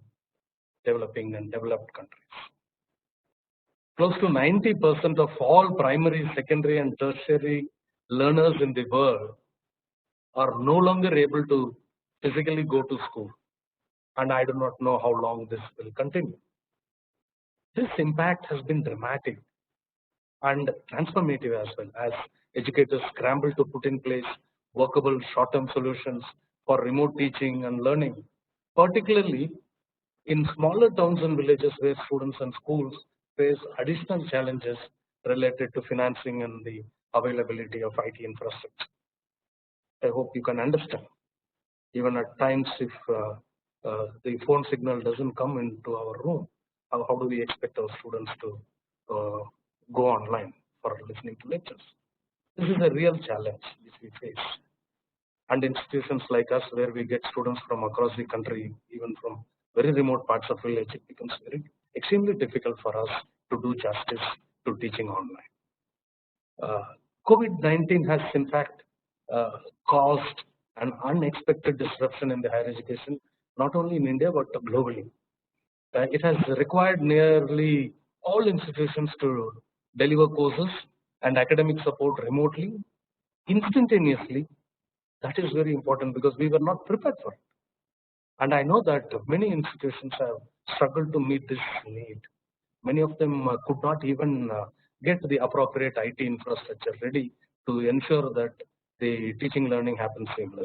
developing and developed countries. Close to 90% of all primary, secondary and tertiary learners in the world are no longer able to physically go to school, and I do not know how long this will continue. This impact has been dramatic and transformative as well, as educators scramble to put in place workable short-term solutions for remote teaching and learning, particularly in smaller towns and villages where students and schools face additional challenges related to financing and the availability of IT infrastructure. I hope you can understand. Even at times, if the phone signal doesn't come into our room, how do we expect our students to go online for listening to lectures? This is a real challenge which we face. And institutions like us, where we get students from across the country, even from very remote parts of village, it becomes extremely difficult for us to do justice to teaching online. COVID-19 has in fact caused an unexpected disruption in the higher education, not only in India but globally. It has required nearly all institutions to deliver courses and academic support remotely, instantaneously. That is very important because we were not prepared for it. And I know that many institutions have struggled to meet this need. Many of them could not even get the appropriate IT infrastructure ready to ensure that the teaching learning happens seamlessly.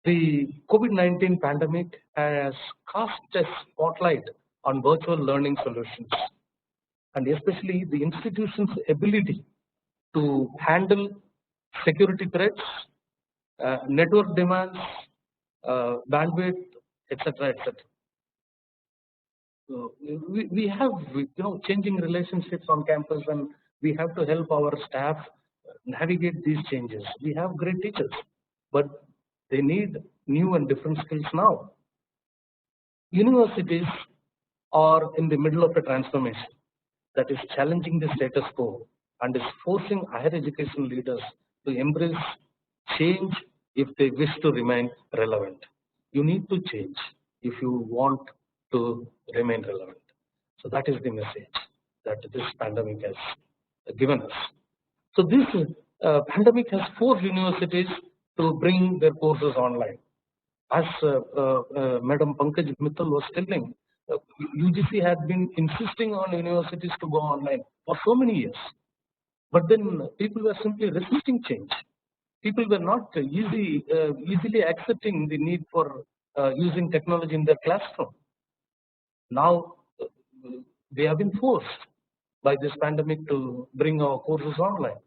The COVID-19 pandemic has cast a spotlight on virtual learning solutions, and especially the institution's ability to handle security threats, network demands, bandwidth, etc., etc. We have changing relationships on campus, and we have to help our staff navigate these changes. We have great teachers, but they need new and different skills now. Universities are in the middle of a transformation that is challenging the status quo and is forcing higher education leaders to embrace change if they wish to remain relevant. You need to change if you want to remain relevant. So that is the message that this pandemic has given us. So this pandemic has forced universities to bring their courses online. As Madam Pankaj Mittal was telling, UGC had been insisting on universities to go online for so many years. But then people were simply resisting change. People were not easily accepting the need for using technology in their classroom. Now they have been forced by this pandemic to bring our courses online.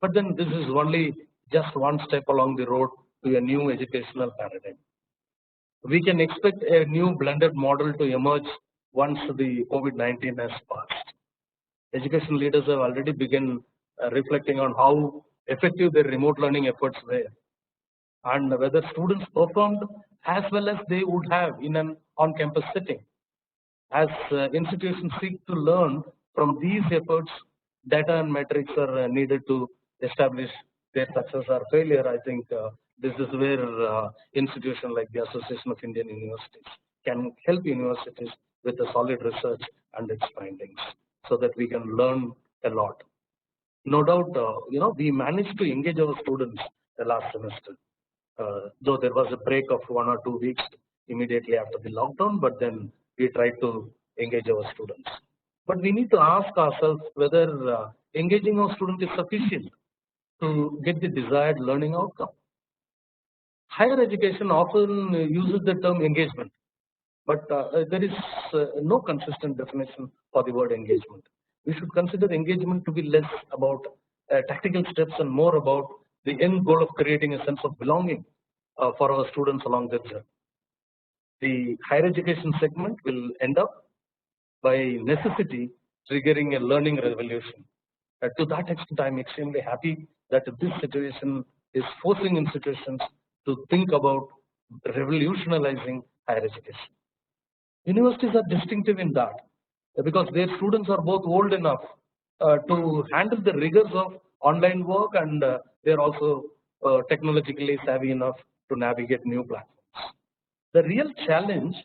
But then this is only just one step along the road to a new educational paradigm. We can expect a new blended model to emerge once the COVID-19 has passed. Education leaders have already begun reflecting on how effective their remote learning efforts were, and whether students performed as well as they would have in an on-campus setting. As institutions seek to learn from these efforts, data and metrics are needed to establish their success or failure. I think this is where institutions like the Association of Indian Universities can help universities with the solid research and its findings, so that we can learn a lot. no doubt, we managed to engage our students the last semester. Though there was a break of 1 or 2 weeks immediately after the lockdown, but then we tried to engage our students. But we need to ask ourselves whether engaging our students is sufficient to get the desired learning outcome. Higher education often uses the term engagement, but there is no consistent definition for the word engagement. We should consider engagement to be less about tactical steps and more about the end goal of creating a sense of belonging for our students along their journey. The higher education segment will end up by necessity triggering a learning revolution. To that extent, I am extremely happy that this situation is forcing institutions to think about revolutionizing higher education. Universities are distinctive in that because their students are both old enough to handle the rigors of online work, and they are also technologically savvy enough to navigate new platforms. The real challenge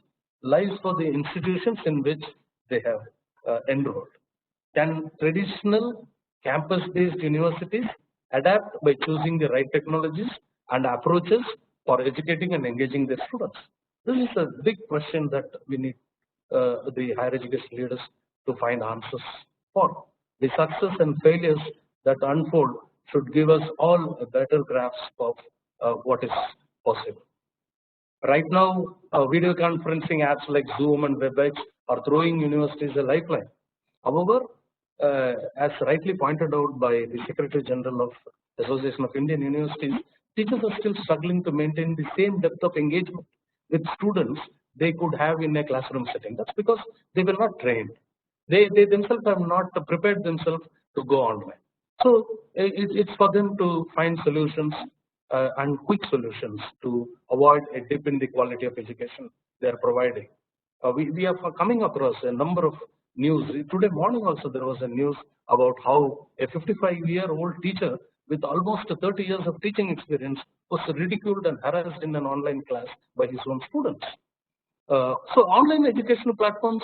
lies for the institutions in which they have enrolled. Can traditional campus-based universities adapt by choosing the right technologies and approaches for educating and engaging their students? This is a big question that we need the higher education leaders to find answers for. The success and failures that unfold should give us all a better grasp of what is possible. Right now, video conferencing apps like Zoom and WebEx are throwing universities a lifeline. However, as rightly pointed out by the Secretary General of Association of Indian Universities, teachers are still struggling to maintain the same depth of engagement with students they could have in a classroom setting. That's because they were not trained. They themselves have not prepared themselves to go online. So it's for them to find solutions and quick solutions to avoid a dip in the quality of education they are providing. We are coming across a number of news. Today morning also there was a news about how a 55-year-old teacher with almost 30 years of teaching experience was ridiculed and harassed in an online class by his own students. So online educational platforms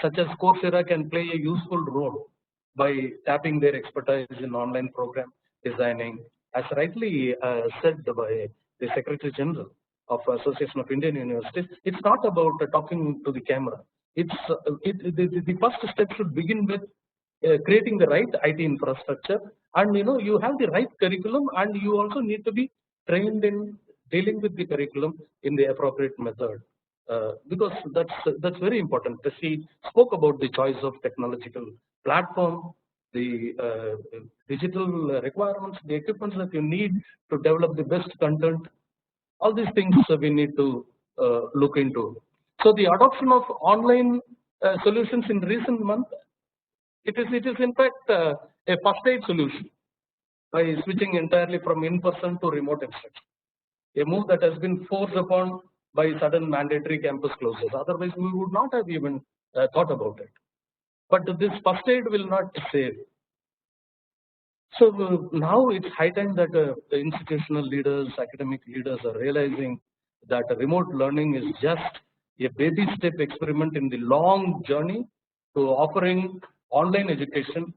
such as Coursera can play a useful role by tapping their expertise in online program designing, as rightly said by the Secretary General of Association of Indian Universities. It's not about talking to the camera. It's the first step should begin with creating the right IT infrastructure, and you have the right curriculum, and you also need to be trained in dealing with the curriculum in the appropriate method. Because that's very important. She spoke about the choice of technological platform, the digital requirements, the equipments that you need to develop the best content. All these things we need to look into. So the adoption of online solutions in recent months, it is in fact a first aid solution by switching entirely from in-person to remote instruction. A move that has been forced upon by sudden mandatory campus closures. Otherwise, we would not have even thought about it. But this first aid will not save. So now it's high time that the institutional leaders, academic leaders are realizing that remote learning is just a baby step experiment in the long journey to offering online education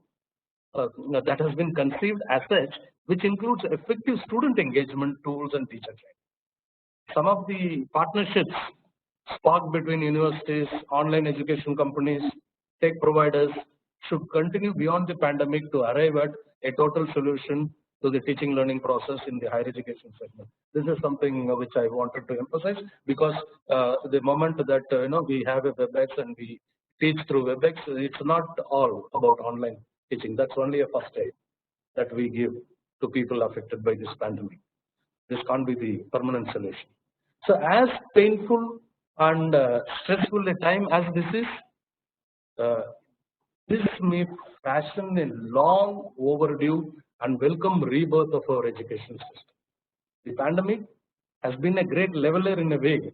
that has been conceived as such, which includes effective student engagement tools and teacher training. Some of the partnerships sparked between universities, online education companies, tech providers should continue beyond the pandemic to arrive at a total solution to the teaching learning process in the higher education segment. This is something which I wanted to emphasize, because the moment that we have a WebEx and we teach through WebEx, it's not all about online teaching. That's only a first aid that we give to people affected by this pandemic. This can't be the permanent solution. So as painful and stressful a time as this is, this may fashion a long overdue and welcome rebirth of our education system. The pandemic has been a great leveler in a way,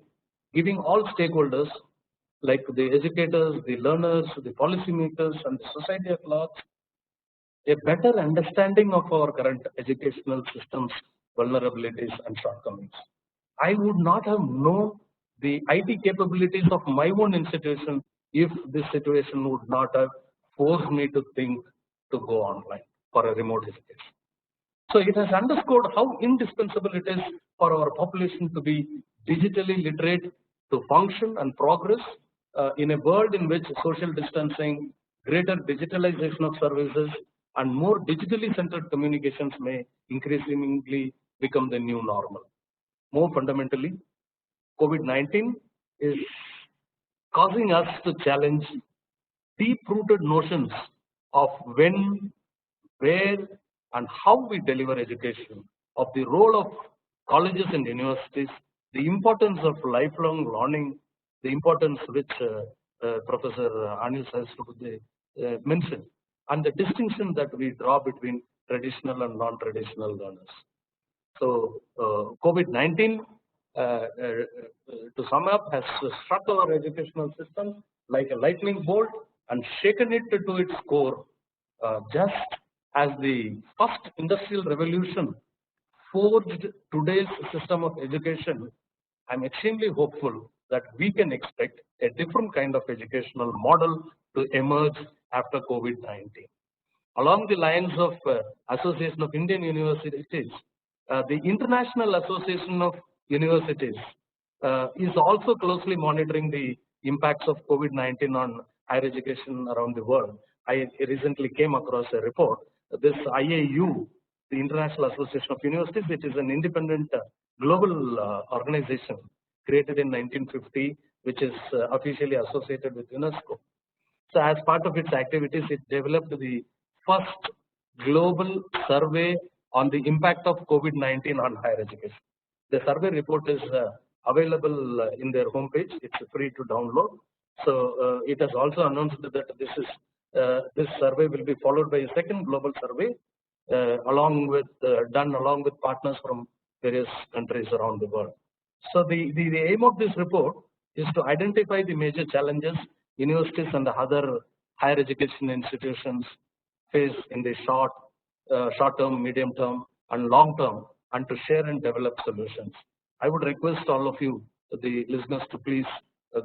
giving all stakeholders like the educators, the learners, the policymakers, and the society at large a better understanding of our current educational system's vulnerabilities and shortcomings. I would not have known the IT capabilities of my own institution if this situation would not have forced me to think to go online. for a remote education. So it has underscored how indispensable it is for our population to be digitally literate to function and progress in a world in which social distancing, greater digitalization of services, and more digitally centered communications may increasingly become the new normal. More fundamentally, COVID-19 is causing us to challenge deep-rooted notions of when, where, and how we deliver education, of the role of colleges and universities, the importance of lifelong learning, the importance which Professor Anil Sahasrabudhe mentioned, and the distinction that we draw between traditional and non-traditional learners. So COVID-19, to sum up, has struck our educational system like a lightning bolt and shaken it to its core, just as the first industrial revolution forged today's system of education. I'm extremely hopeful that we can expect a different kind of educational model to emerge after COVID-19. Along the lines of Association of Indian Universities, the International Association of Universities is also closely monitoring the impacts of COVID-19 on higher education around the world. I recently came across a report. This IAU, the International Association of Universities, it is an independent global organization created in 1950, which is officially associated with UNESCO. So as part of its activities, it developed the first global survey on the impact of COVID-19 on higher education. The survey report is available in their homepage. It's free to download. So it has also announced that this survey will be followed by a second global survey, done along with partners from various countries around the world. So the aim of this report is to identify the major challenges universities and other higher education institutions face in the short term, medium term, and long term, and to share and develop solutions. I would request all of you, the listeners, to please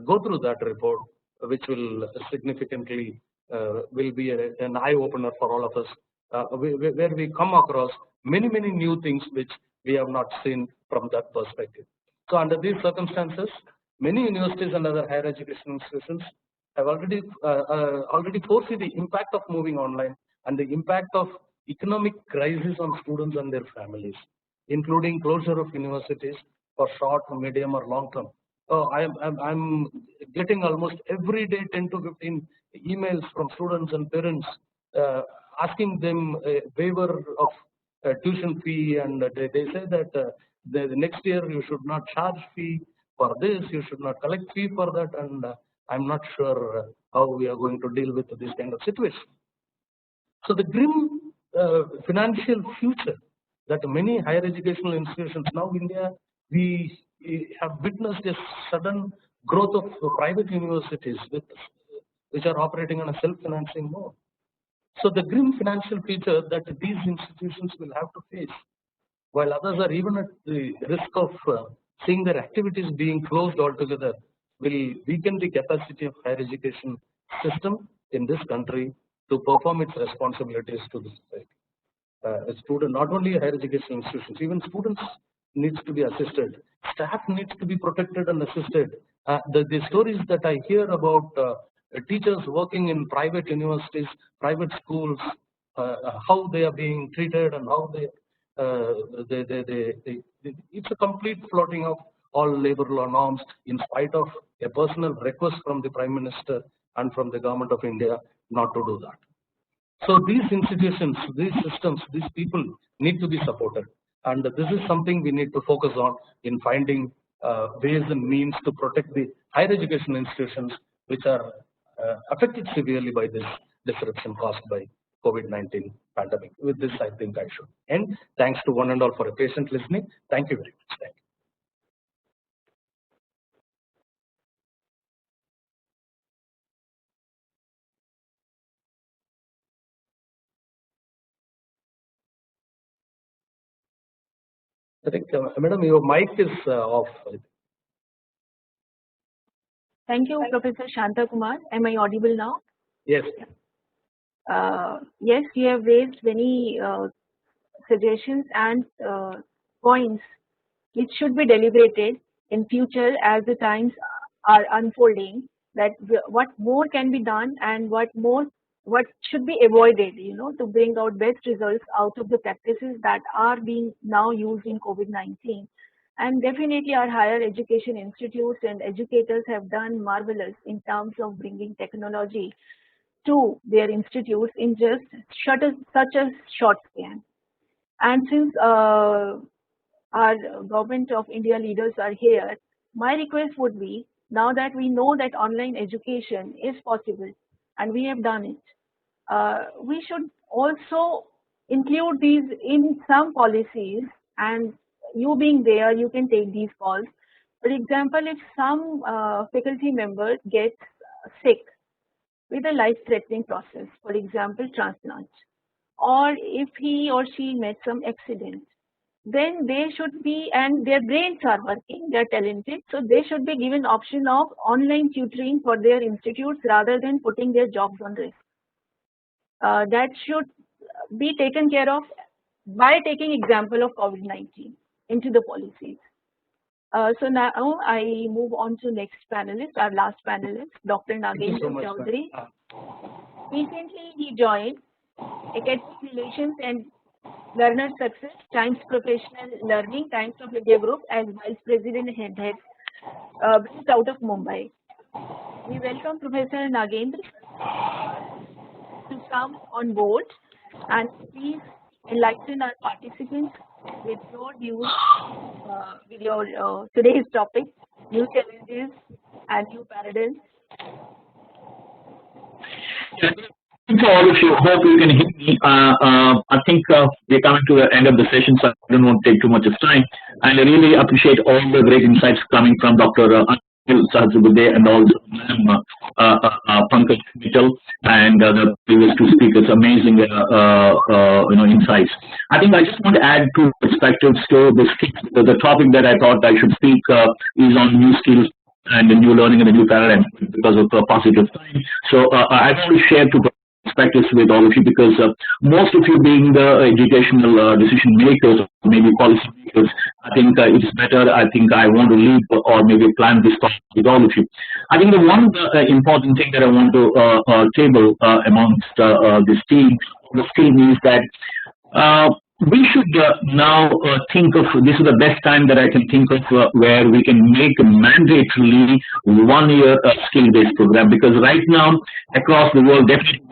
go through that report, which will significantly will be an eye opener for all of us, where we come across many new things which we have not seen from that perspective. So under these circumstances, many universities and other higher education institutions have already foresee the impact of moving online and the impact of economic crisis on students and their families, including closure of universities for short, medium, or long term. I'm getting almost every day 10 to 15 emails from students and parents asking them a waiver of tuition fee, and they say that the next year you should not charge fee for this, you should not collect fee for that, and I'm not sure how we are going to deal with this kind of situation. So the grim financial future that many higher educational institutions, now India, we have witnessed a sudden growth of private universities which are operating on a self-financing mode. So the grim financial future that these institutions will have to face, while others are even at the risk of seeing their activities being closed altogether, will weaken the capacity of higher education system in this country to perform its responsibilities to the society. A student, not only higher education institutions, even students needs to be assisted. Staff needs to be protected and assisted. The stories that I hear about teachers working in private universities, private schools, how they are being treated and how it's a complete flouting of all labor law norms in spite of a personal request from the Prime Minister and from the Government of India not to do that. So these institutions, these systems, these people need to be supported, and this is something we need to focus on in finding ways and means to protect the higher education institutions which are affected severely by this disruption caused by COVID-19 pandemic. With this, I think I should end. Thanks to one and all for a patient listening. Thank you very much. Thank you. I think, Madam, your mic is off. Thank you, Professor Shanthakumar. Am I audible now? Yes. Yes, you have raised many suggestions and points which should be deliberated in future as the times are unfolding, that what more can be done and what should be avoided, to bring out best results out of the practices that are being now used in COVID-19. And definitely our higher education institutes and educators have done marvelous in terms of bringing technology to their institutes in just such a short span. And since our government of India leaders are here, my request would be, now that we know that online education is possible and we have done it, we should also include these in some policies, and you being there, you can take these calls. For example, if some faculty member gets sick with a life-threatening process, for example, transplant, or if he or she met some accident, then they should be, and their brains are working, they're talented, so they should be given option of online tutoring for their institutes rather than putting their jobs on risk. That should be taken care of by taking example of COVID-19 into the policies. So now I move on to next panelist, our last panelist, Dr. Nagendra Chowdary. Recently he joined Academic Relations and Learner Success, Times Professional Learning, Times of India Group as Vice President and Head, based out of Mumbai. We welcome Professor Nagendra to come on board, and please enlighten our participants with your views, with your today's topic, new challenges and new paradigms. To all of you, hope you can hear me. I think we're coming to the end of the session, so I don't want to take too much of time. And I really appreciate all the great insights coming from Dr. Anil, Sahasrabudhe, and also Pankaj Mittal and the previous two speakers. Amazing, insights. I think I just want to add two perspectives to this. The topic that I thought I should speak is on new skills and the new learning and the new paradigm because of the passage of time. So I want to share two perspectives with all of you, because most of you being the educational decision makers, maybe policy makers, I think it's better. I think I want to leave or maybe plan this talk with all of you. I think the one important thing that I want to table amongst this team, the skill is that we should now think of, this is the best time that I can think of where we can make a mandatorily 1 year skill-based program, because right now across the world, definitely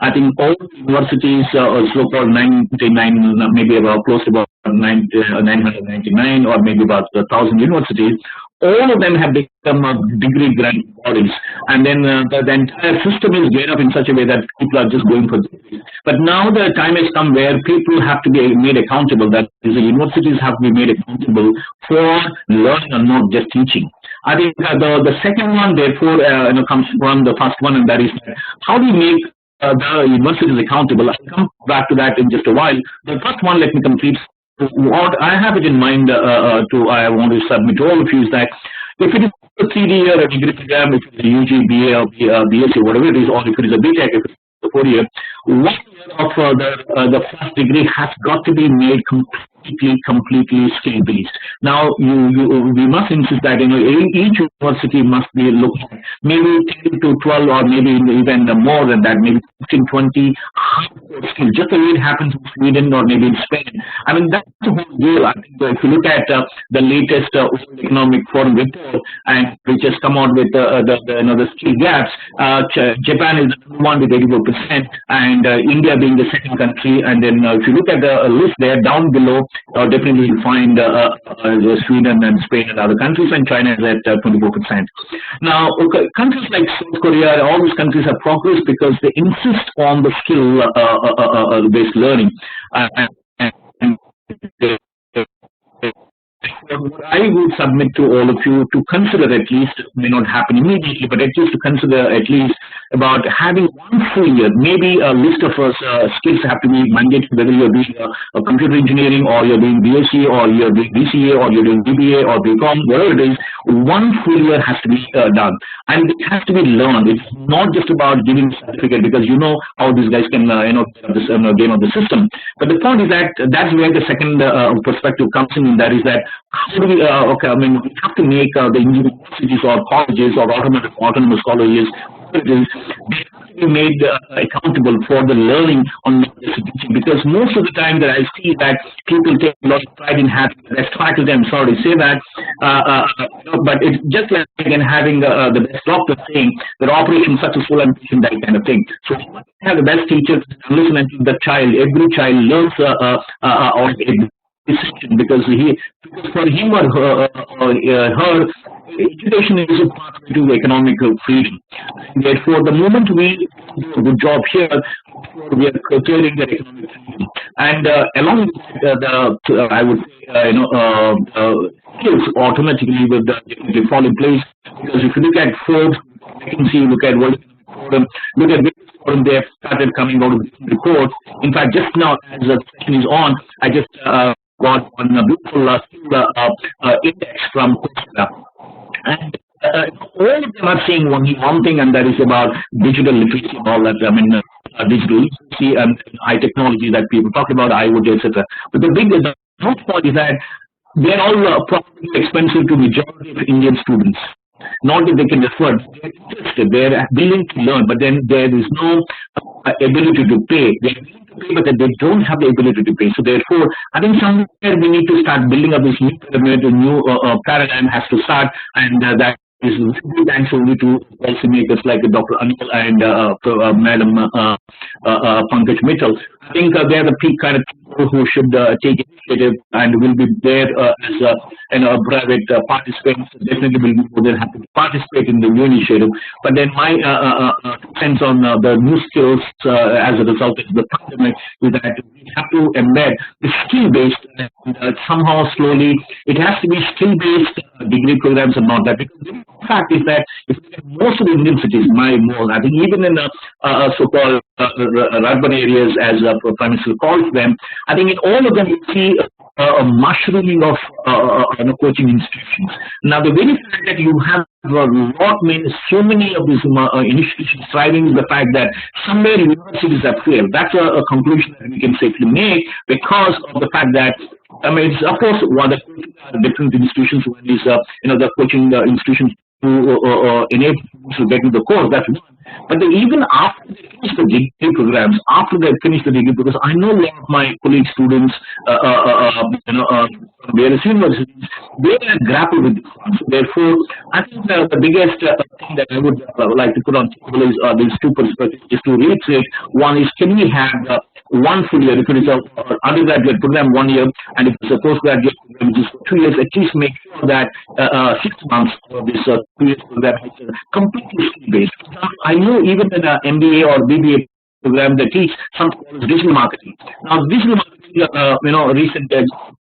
I think all universities, so-called 99, maybe about close to about 999 or maybe about 1,000 universities, all of them have become degree granting bodies, and then the entire system is geared up in such a way that people are just going for degrees. But now the time has come where people have to be made accountable, that is, the universities have to be made accountable for learning and not just teaching. I think the second one, therefore, comes from the first one, and that is how do you make the universities accountable? I'll come back to that in just a while. The first one, let me complete. What I have it in mind I want to submit to all of you is that if it is a 3D year degree program, if it is a UG, BA, or BSc, whatever it is, or if it is a BTech, if it is a 4 year, 1 year of the first degree has got to be made completely skill based. Now we must insist that each university must be looked at maybe 10 to 12 or maybe even more than that, maybe 15, 20 skills, just the way it happens in Sweden or maybe in Spain. I mean, that's the whole deal. I think if you look at the latest World Economic Forum report, and which has come out with the skill gaps, Japan is the number one with 84%, and India being the second country. And then if you look at the list there down below, definitely you'll find Sweden and Spain and other countries, and China is at 24%. Now, countries like South Korea, all these countries have progressed because they insist on the skill-based learning. What I would submit to all of you to consider, at least, may not happen immediately, but at least to consider at least about having 1 full year, maybe a list of skills have to be mandated, whether you're doing a computer engineering or you're doing BSc or you're doing BCA or you're doing BBA or BCom, whatever it is, 1 full year has to be done, and it has to be learned. It's not just about giving a certificate, because you know how these guys can this game of the system. But the point is that that's where the second perspective comes in. That is that how do we we have to make the universities or colleges or autonomous colleges, they have to be made accountable for the learning on teaching, because most of the time that I see that people take a lot of pride in having the best faculty. I'm sorry to say that, but it's just like having the best doctor saying that operation successful and that kind of thing. So you must have the best teachers, listen to the child. Every child learns on decision, because for him or her, education is a pathway to economic freedom. Therefore, the moment we do a good job here, we are curtailing their economic freedom. And along with I would say, skills automatically will definitely fall in place. Because if you look at Forbes vacancy, look at World Economic Forum, look at forum, they have started coming out with reports. In fact, just now, as the session is on, I just got one beautiful index from Coursera. And all of them are saying only one thing, and that is about digital literacy and all that. Digital literacy and high technology that people talk about, IoT, etc. But the point is that they are all probably expensive to majority of Indian students. Not that they can afford, they're interested, they're willing to learn, but then there is no ability to pay. They're willing to pay, but they don't have the ability to pay. So therefore, I think somewhere we need to start building up this new pyramid, a new paradigm has to start, and that is thanks only to policymakers like Dr. Anil and Madam Pankaj Mittal. I think they are the peak kind of people who should take initiative and will be there as a private participants. Definitely will be more than happy to participate in the new initiative. But then my sense on the new skills as a result of the pandemic is that we have to embed the skill-based, somehow slowly it has to be skill-based degree programs and not that. Because the fact is that if most of the Indian cities, I think even in so-called urban areas, as Prime Minister calls them, I think in all of them you see a mushrooming of coaching institutions. Now, the very fact that you have so many of these institutions thriving is the fact that somewhere universities have failed. That's a conclusion that we can safely make, because of the fact that it's of course one of the different institutions. One is the coaching institutions to enable students to get into the course. That's one. But then even after they finish the degree programs, I know a lot of my colleague students, various universities, they are grappled with this one. So therefore, I think the biggest thing that I would like to put on table is these two perspectives. Just to reiterate, one is, can we have 1 full year? If it is an undergraduate program, 1 year, and if it's a postgraduate program, which is 2 years, at least make sure that 6 months of this 2 years program is completely skill-based. I know even in an MBA or BBA program, they teach something called digital marketing. Now, digital marketing, recent,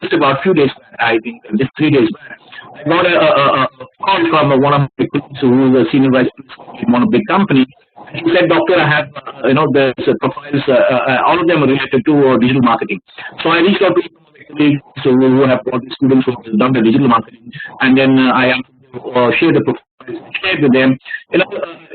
just about a few days back, I think, just 3 days back, I got a call from one of my colleagues who is a senior vice president in one of the big companies. He said, Doctor, I have, there's profiles, all of them are related to digital marketing. So I reached out to some of my colleagues who have got the students who have done the digital marketing, and then I am share the profiles, shared with them.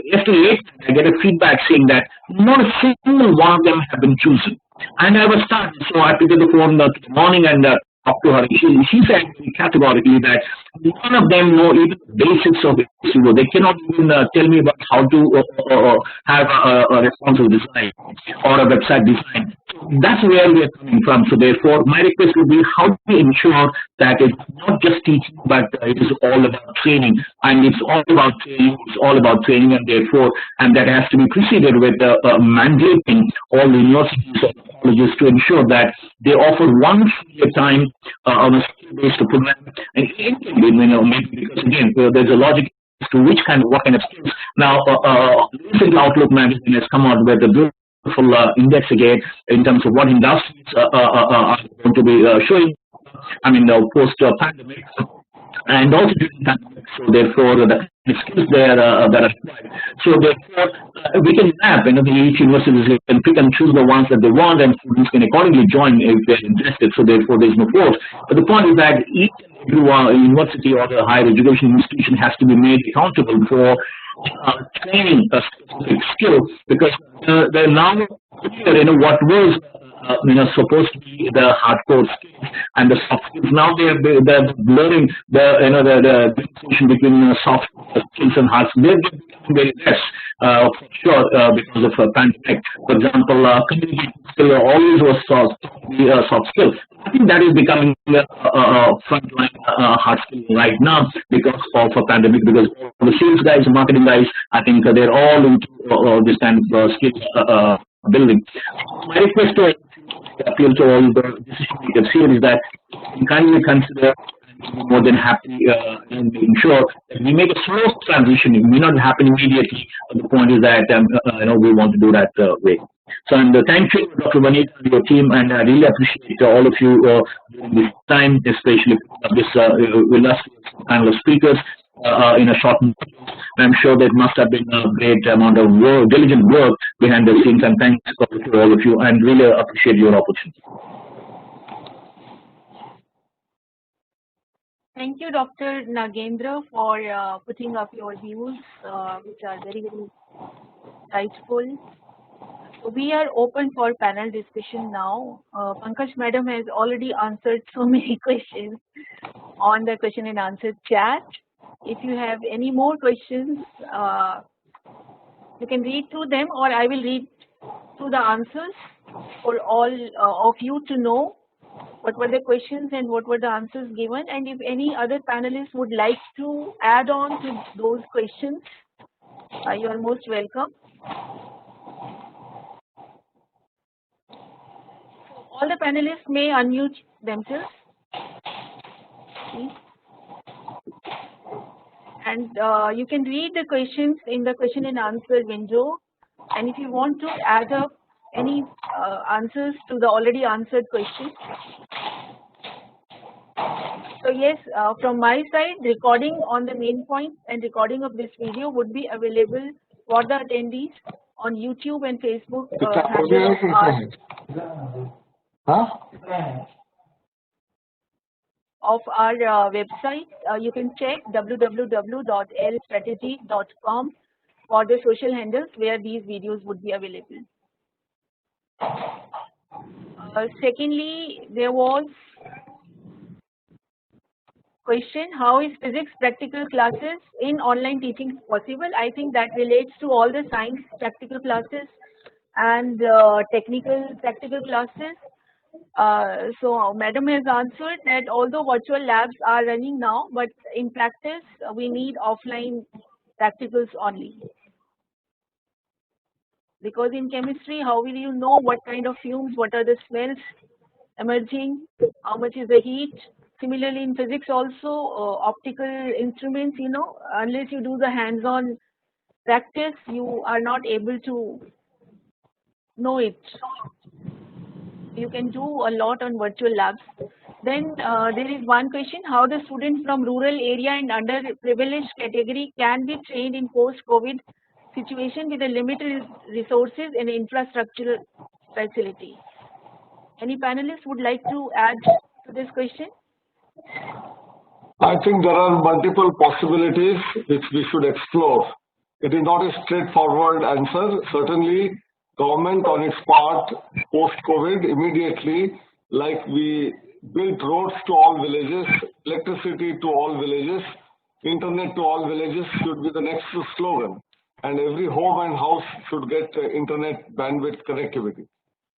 Yesterday, I get a feedback saying that not a single one of them have been chosen. And I was stunned, so I picked up the phone in the morning and talked to her. She said categorically that none of them know even the basics of it. They cannot even tell me about how to have a responsive design or a website design. That's where we are coming from. So therefore, my request would be, how do we ensure that it's not just teaching, but it is all about training, and it's all about training. It's all about training, and therefore, and that has to be preceded with mandating all the universities and colleges to ensure that they offer 1 full time on a skill-based program. And maybe because again, there's a logic as to what kind of skills. Now, recent Outlook magazine has come out with a beautiful index again in terms of what industries are going to be showing. Post-pandemic, and also during the pandemic. So therefore, the skills there that are required. So therefore, we can map. Each university can pick and choose the ones that they want, and students can accordingly join if they're interested. So therefore, there is no force. But the point is that each and university or the higher education institution has to be made accountable for training a specific skill, because they're now clear, what was supposed to be the hardcore skills and the soft skills. Now they're blurring the distinction between soft skills and hard skills. They're becoming very less for sure because of a pandemic. For example, communication skill always was soft skill. I think that is becoming frontline hard skill right now because of a pandemic. Because the sales guys, marketing guys, I think they're all into this kind of skills building. My request to appeal to all the decision makers here is that you kindly consider and be more than happy and ensure that we make a slow transition. It may not happen immediately, but the point is that we want to do that way. So, and thank you, Dr. Vaneeta, and your team, and I really appreciate all of you during this time, especially this illustrious panel of speakers in a short notice. I'm sure there must have been a great amount of diligent work behind the scenes, and thanks to all of you, and really appreciate your opportunity. Thank you, Dr. Nagendra, for putting up your views, which are very, very insightful. So we are open for panel discussion now. Pankaj Madam has already answered so many questions on the question and answer chat. If you have any more questions, you can read through them, or I will read through the answers for all of you to know what were the questions and what were the answers given. And if any other panelists would like to add on to those questions, you are most welcome. All the panelists may unmute themselves, please. And you can read the questions in the question and answer window. And if you want to add up any answers to the already answered questions. So yes, from my side, recording on the main point and recording of this video would be available for the attendees on YouTube and Facebook of our website. You can check www.lstrategy.com for the social handles where these videos would be available. Secondly, there was question, how is physics practical classes in online teaching possible? I think that relates to all the science practical classes and technical practical classes. So Madam has answered that although virtual labs are running now, but in practice we need offline practicals only. Because in chemistry, how will you know what kind of fumes, what are the smells emerging, how much is the heat? Similarly in physics also, optical instruments, unless you do the hands-on practice, you are not able to know it. You can do a lot on virtual labs. Then there is one question, how the students from rural area and underprivileged category can be trained in post-COVID situation with a limited resources and infrastructural facility. Any panelists would like to add to this question? I think there are multiple possibilities which we should explore. It is not a straightforward answer. Certainly, government on its part, post-COVID, immediately, like we built roads to all villages, electricity to all villages, internet to all villages should be the next slogan. And every home and house should get internet bandwidth connectivity.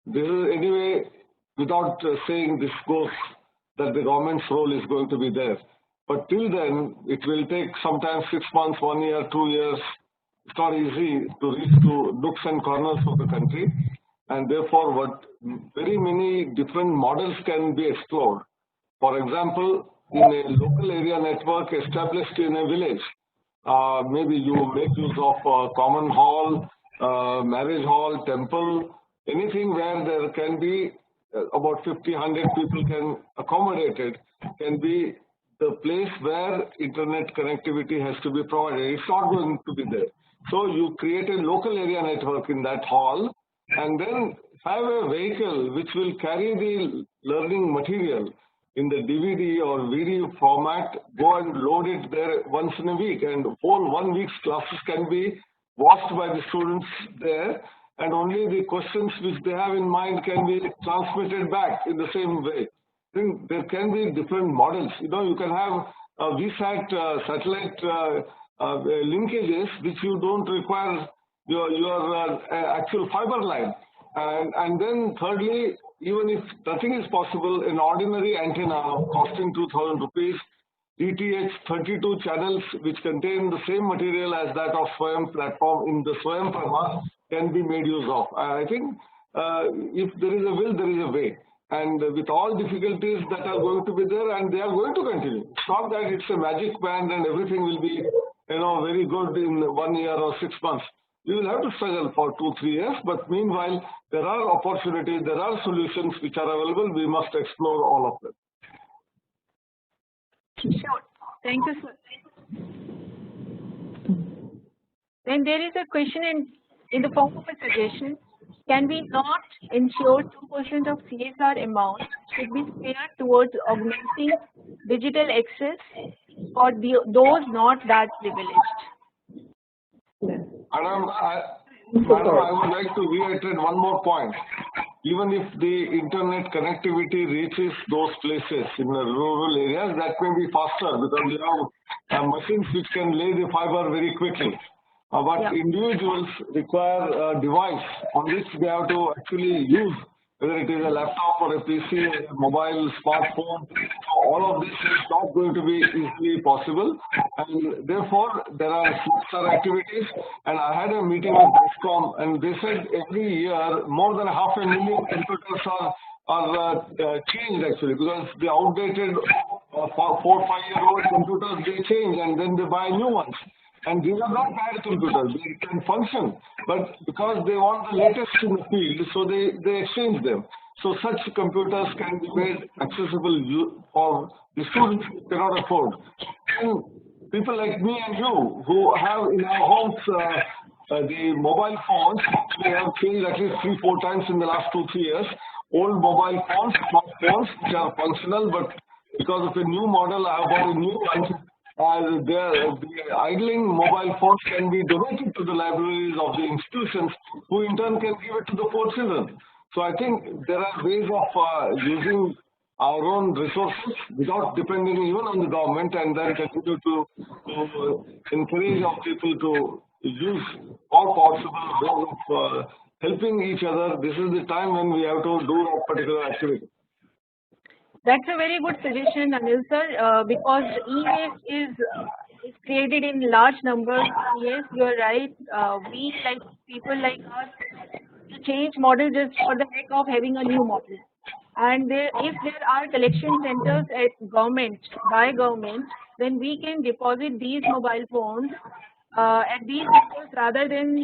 This is anyway, without saying this goes, that the government's role is going to be there. But till then, it will take sometimes 6 months, 1 year, 2 years. It's not easy to reach to nooks and corners of the country. And therefore, very many different models can be explored. For example, in a local area network established in a village, maybe you make use of a common hall, marriage hall, temple, anything where there can be about 50, 100 people can accommodate it, can be the place where internet connectivity has to be provided. It's not going to be there. So you create a local area network in that hall and then have a vehicle which will carry the learning material in the DVD or video format, go and load it there once in a week, and whole 1 week's classes can be watched by the students there, and only the questions which they have in mind can be transmitted back in the same way. I think there can be different models. You know, you can have VSAT satellite linkages which you don't require your actual fiber line. And then thirdly, even if nothing is possible, an ordinary antenna costing 2,000 rupees, DTH 32 channels which contain the same material as that of SWAYAM platform in the SWAYAM Prama can be made use of. I think if there is a will, there is a way. And with all difficulties that are going to be there, and they are going to continue. It's not that it's a magic band and everything will be, you know, very good in 1 year or 6 months. We will have to struggle for 2-3 years, but meanwhile, there are opportunities, there are solutions which are available. We must explore all of them. Sure. Thank you, sir. Then there is a question in the form of a suggestion. Can we not ensure 2% of CSR amount should be spared towards augmenting digital access for those not that privileged? Madam, I would like to reiterate one more point. Even if the internet connectivity reaches those places in the rural areas, that may be faster because you have machines which can lay the fiber very quickly. But individuals require a device on which they have to actually use, whether it is a laptop or a PC, a mobile, smartphone. All of this is not going to be easily possible, and therefore there are CSR activities. And I had a meeting with DESCOM, and they said every year more than 500,000 computers are changed actually, because the outdated 4 or 5 year old computers, they change and then they buy new ones. And these are not bad computers, they can function, but because they want the latest in the field, so they exchange them. So such computers can be made accessible for the students who cannot afford. And people like me and you, who have in our homes the mobile phones, they have changed at least 3-4 times in the last 2-3 years. Old mobile phones, smartphones, which are functional, but because of a new model, I have bought a new one. The idling mobile phones can be donated to the libraries of the institutions, who in turn can give it to the poor children. So I think there are ways of using our own resources without depending even on the government, and then continue to encourage our people to use all possible ways of helping each other. This is the time when we have to do a particular activity. That's a very good suggestion, Anil sir, because e-waste is created in large numbers. Yes, you're right. We, like people like us, change model just for the heck of having a new model. And if there are collection centers at government, by government, then we can deposit these mobile phones at these centers rather than,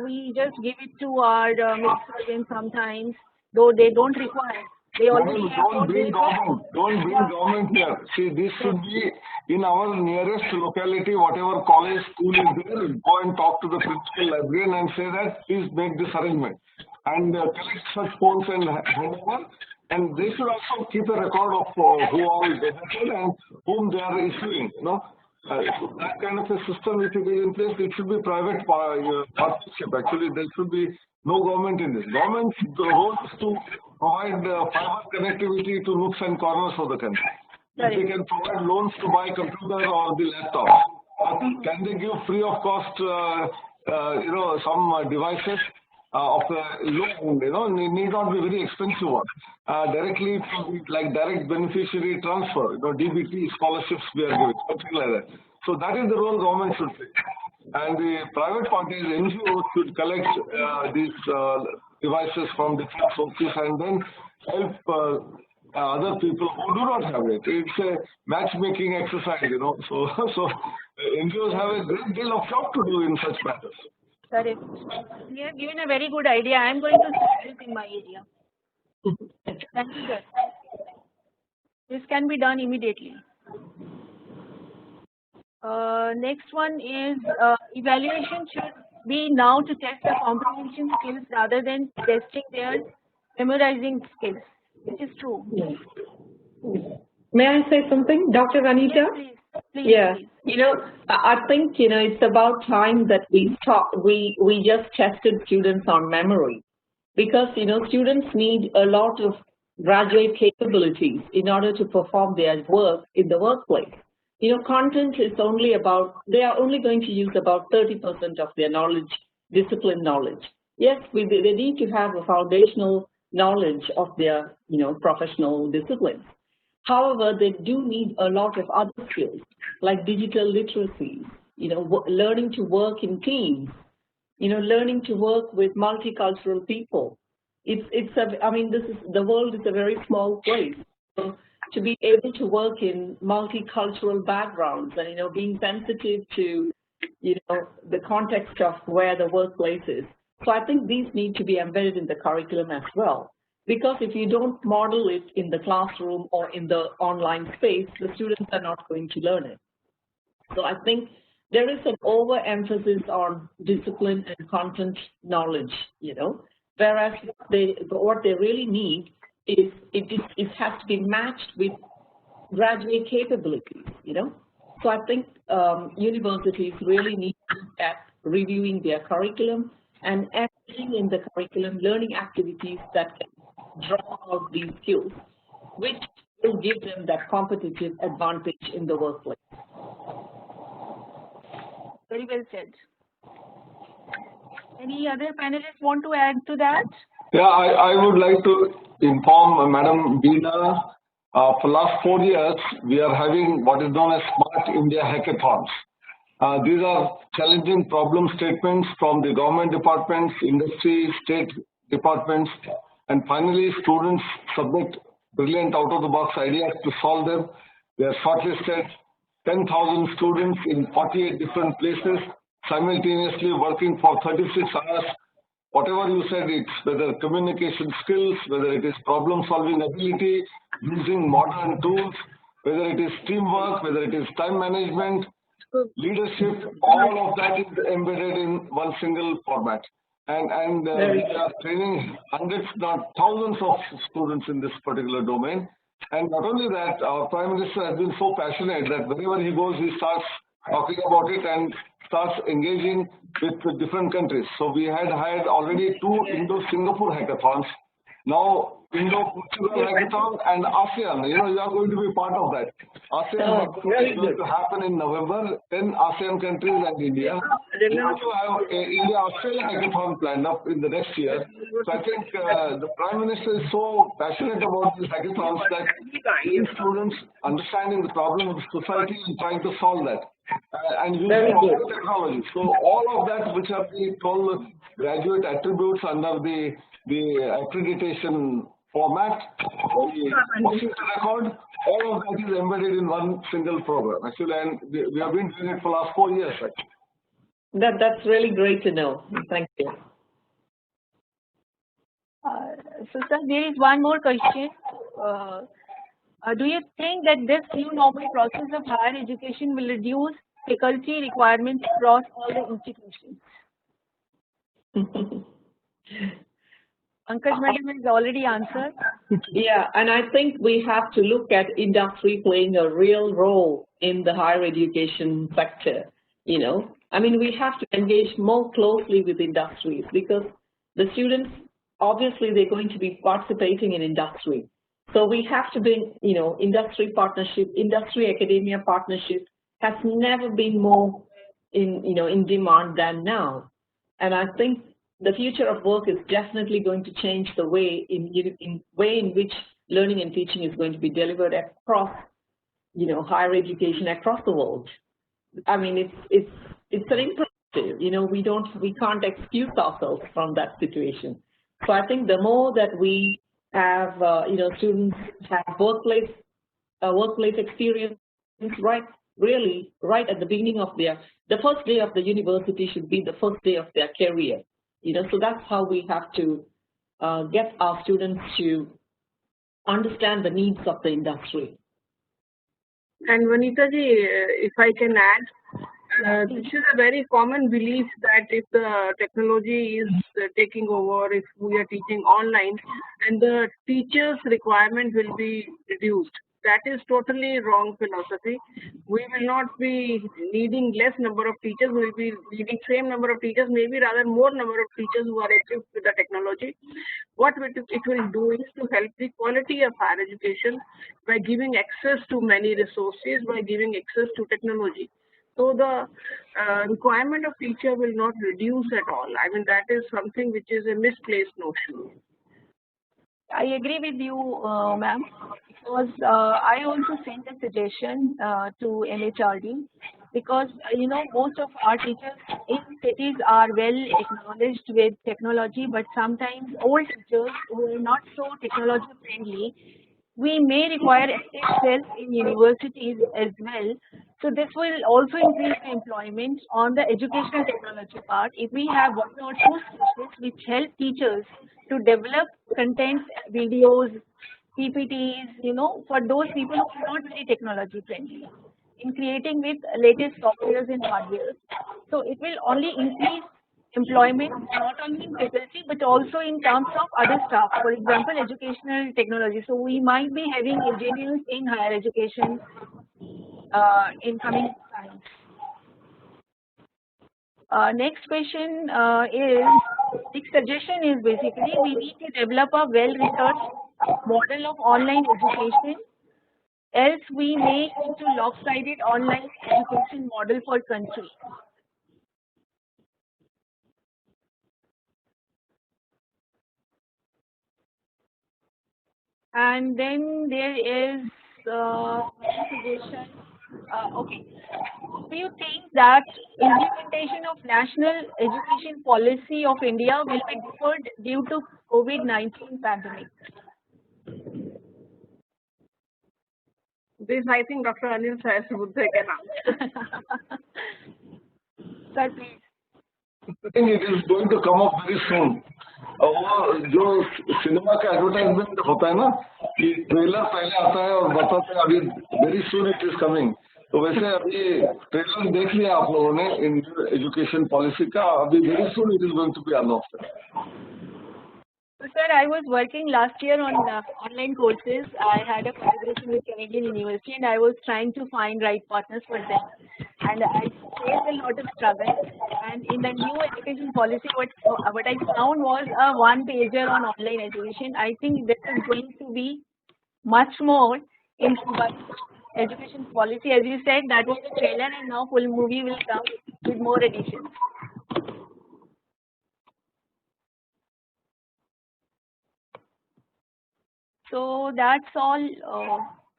we just give it to our ministers, and sometimes, though they don't require. Don't bring government here. See, this should be in our nearest locality, whatever college, school is there. Go and talk to the principal librarian and say that please make this arrangement and collect such phones and hand over. And they should also keep a record of who all donated and whom they are issuing. That kind of a system, if it is in place, it should be private partnership. Actually, there should be no government in this. Government's role is to provide fiber connectivity to nooks and corners of the country. If they can provide loans to buy computer or the laptop, can they give free of cost, some devices of a loan? It need not be very expensive one. Directly to like direct beneficiary transfer, DBT scholarships we are giving, something like that. So that is the role government should play. And the private parties, NGOs, should collect these devices from different sources and then help other people who do not have it. It's a matchmaking exercise, So NGOs have a great deal of job to do in such matters. Correct. You have given a very good idea. I am going to start this in my area. Thank you, sir. This can be done immediately. Next one is evaluation should be now to test the comprehension skills rather than testing their memorizing skills, which is true. Yes. May I say something, Dr. Vaneeta? Yes, please. Please, Yeah, please. I think it's about time that we just tested students on memory, because students need a lot of graduate capabilities in order to perform their work in the workplace. Content is only about, they are only going to use about 30% of their knowledge, discipline knowledge. Yes, they need to have a foundational knowledge of their professional disciplines. However, they do need a lot of other skills like digital literacy, learning to work in teams, learning to work with multicultural people. I mean, the world is a very small place. So to be able to work in multicultural backgrounds and, being sensitive to, the context of where the workplace is. So I think these need to be embedded in the curriculum as well. Because if you don't model it in the classroom or in the online space, the students are not going to learn it. So I think there is an overemphasis on discipline and content knowledge, whereas what they really need is it has to be matched with graduate capabilities, So I think universities really need to look at reviewing their curriculum and embedding in the curriculum learning activities that can draw out these skills, which will give them that competitive advantage in the workplace. Very well said. Any other panelists want to add to that? Yeah, I would like to inform Madam Beena. For last 4 years, we are having what is known as Smart India Hackathons. These are challenging problem statements from the government departments, industry, state departments, and finally students submit brilliant out-of-the-box ideas to solve them. They are shortlisted. 10,000 students in 48 different places, simultaneously working for 36 hours. Whatever you said, it's whether communication skills, whether it is problem-solving ability, using modern tools, whether it is teamwork, whether it is time management, leadership, all of that is embedded in one single format. And we are training hundreds, not thousands of students in this particular domain. And not only that, our Prime Minister has been so passionate that wherever he goes, he starts talking about it and starts engaging with different countries. So we had already 2 Indo-Singapore hackathons. Now Indo-Portugal hackathon and ASEAN, you are going to be part of that. ASEAN is going to happen in November, 10 ASEAN countries and India. We also have India-Australia hackathon planned up in the next year. So I think the Prime Minister is so passionate about these hackathons that these students understanding the problem of the society and trying to solve that. And using all technology. So all of that which are the called graduate attributes under the accreditation format, the record, all of that is embedded in one single program. Actually, and we have been doing it for the last 4 years. Actually. That's really great to know. Thank you. So, sir, there is one more question. Do you think that this new normal process of higher education will reduce faculty requirements across all the institutions? Pankaj Madam has already answered. Yeah, and I think we have to look at industry playing a real role in the higher education sector. I mean, we have to engage more closely with industries because the students, obviously, they're going to be participating in industry. So we have to bring, industry partnership, industry-academia partnership has never been more in demand than now. And I think the future of work is definitely going to change the way in which learning and teaching is going to be delivered across, higher education across the world. I mean, it's an imperative. We can't excuse ourselves from that situation. So I think the more that we have, students have workplace experience, really right at the beginning of the first day of the university should be the first day of their career. So that's how we have to get our students to understand the needs of the industry. And Vaneeta ji, if I can add, this is a very common belief that if the technology is taking over, if we are teaching online, and the teacher's requirement will be reduced. that is totally wrong philosophy. We will not be needing less number of teachers. We will be needing same number of teachers, maybe rather more number of teachers who are equipped with the technology. What it will do is to help the quality of higher education by giving access to many resources, by giving access to technology. So the requirement of teacher will not reduce at all. I mean, that is something which is a misplaced notion. I agree with you, ma'am, because I also sent a suggestion to MHRD because most of our teachers in cities are well acknowledged with technology, but sometimes old teachers who are not so technology friendly, we may require active help in universities as well. So this will also increase the employment on the educational technology part. If we have one or two specialists which help teachers to develop content, videos, PPTs, for those people who are not very technology friendly, in creating with latest softwares and hardware. So it will only increase employment not only in faculty but also in terms of other staff, for example educational technology. So we might be having engineers in higher education in coming times. Next question is, the suggestion is basically we need to develop a well-researched model of online education, else we may into lopsided online education model for country. And then there is one suggestion. Okay. Do you think that implementation of national education policy of India will be deferred due to COVID-19 pandemic? This I think Dr. Anil Sahasrabudhe can answer. Sir, please. I think it is going to come up very soon. वो जो cinema का advertisement होता है ना कि trailer पहले आता है और बताते हैं अभी very soon it is coming, तो वैसे अभी ट्रेलर देख लिया आप लोगों ने इन एजुकेशन पॉलिसी का, अभी very soon it is going to be announced. So, sir, I was working last year on online courses. I had a collaboration with Canadian University and I was trying to find right partners for them. And I faced a lot of struggle. And in the new education policy, what I found was a one-pager on online education. I think this is going to be much more in education policy. As you said, that was the trailer and now full movie will come with more additions. So that's all.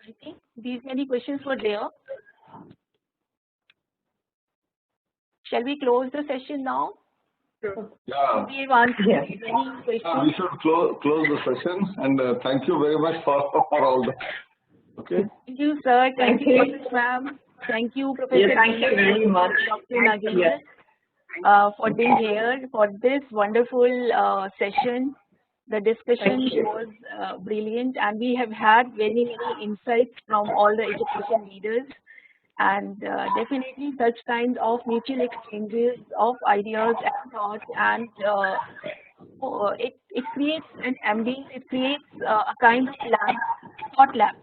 I think these many questions were there. Shall we close the session now? Yeah. We have answered many questions. We should close the session, and thank you very much for all the. Okay. Thank you, sir. Thank you, ma'am. Thank you, Professor. Yeah, thank you very much, Dr. Nagendra, for being here for this wonderful session. The discussion was brilliant, and we have had many insights from all the education leaders, and definitely such kinds of mutual exchanges of ideas and thoughts, and it creates an ambience, it creates a kind of thought lab,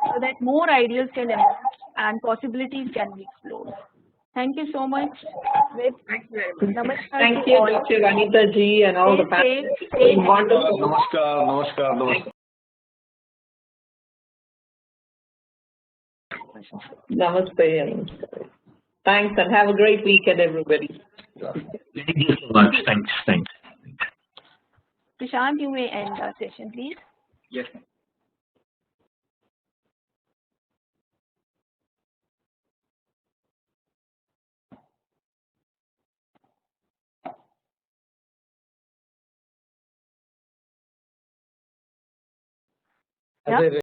so that more ideas can emerge and possibilities can be explored. Thank you so much. Thank you, Dr. Vaneeta ji, and all the panelists. Wonderful. Namaskar. Namaste. Thanks, and have a great weekend, everybody. Thank you so much. Thanks. Prashant, you may end our session, please. Yes. Yeah.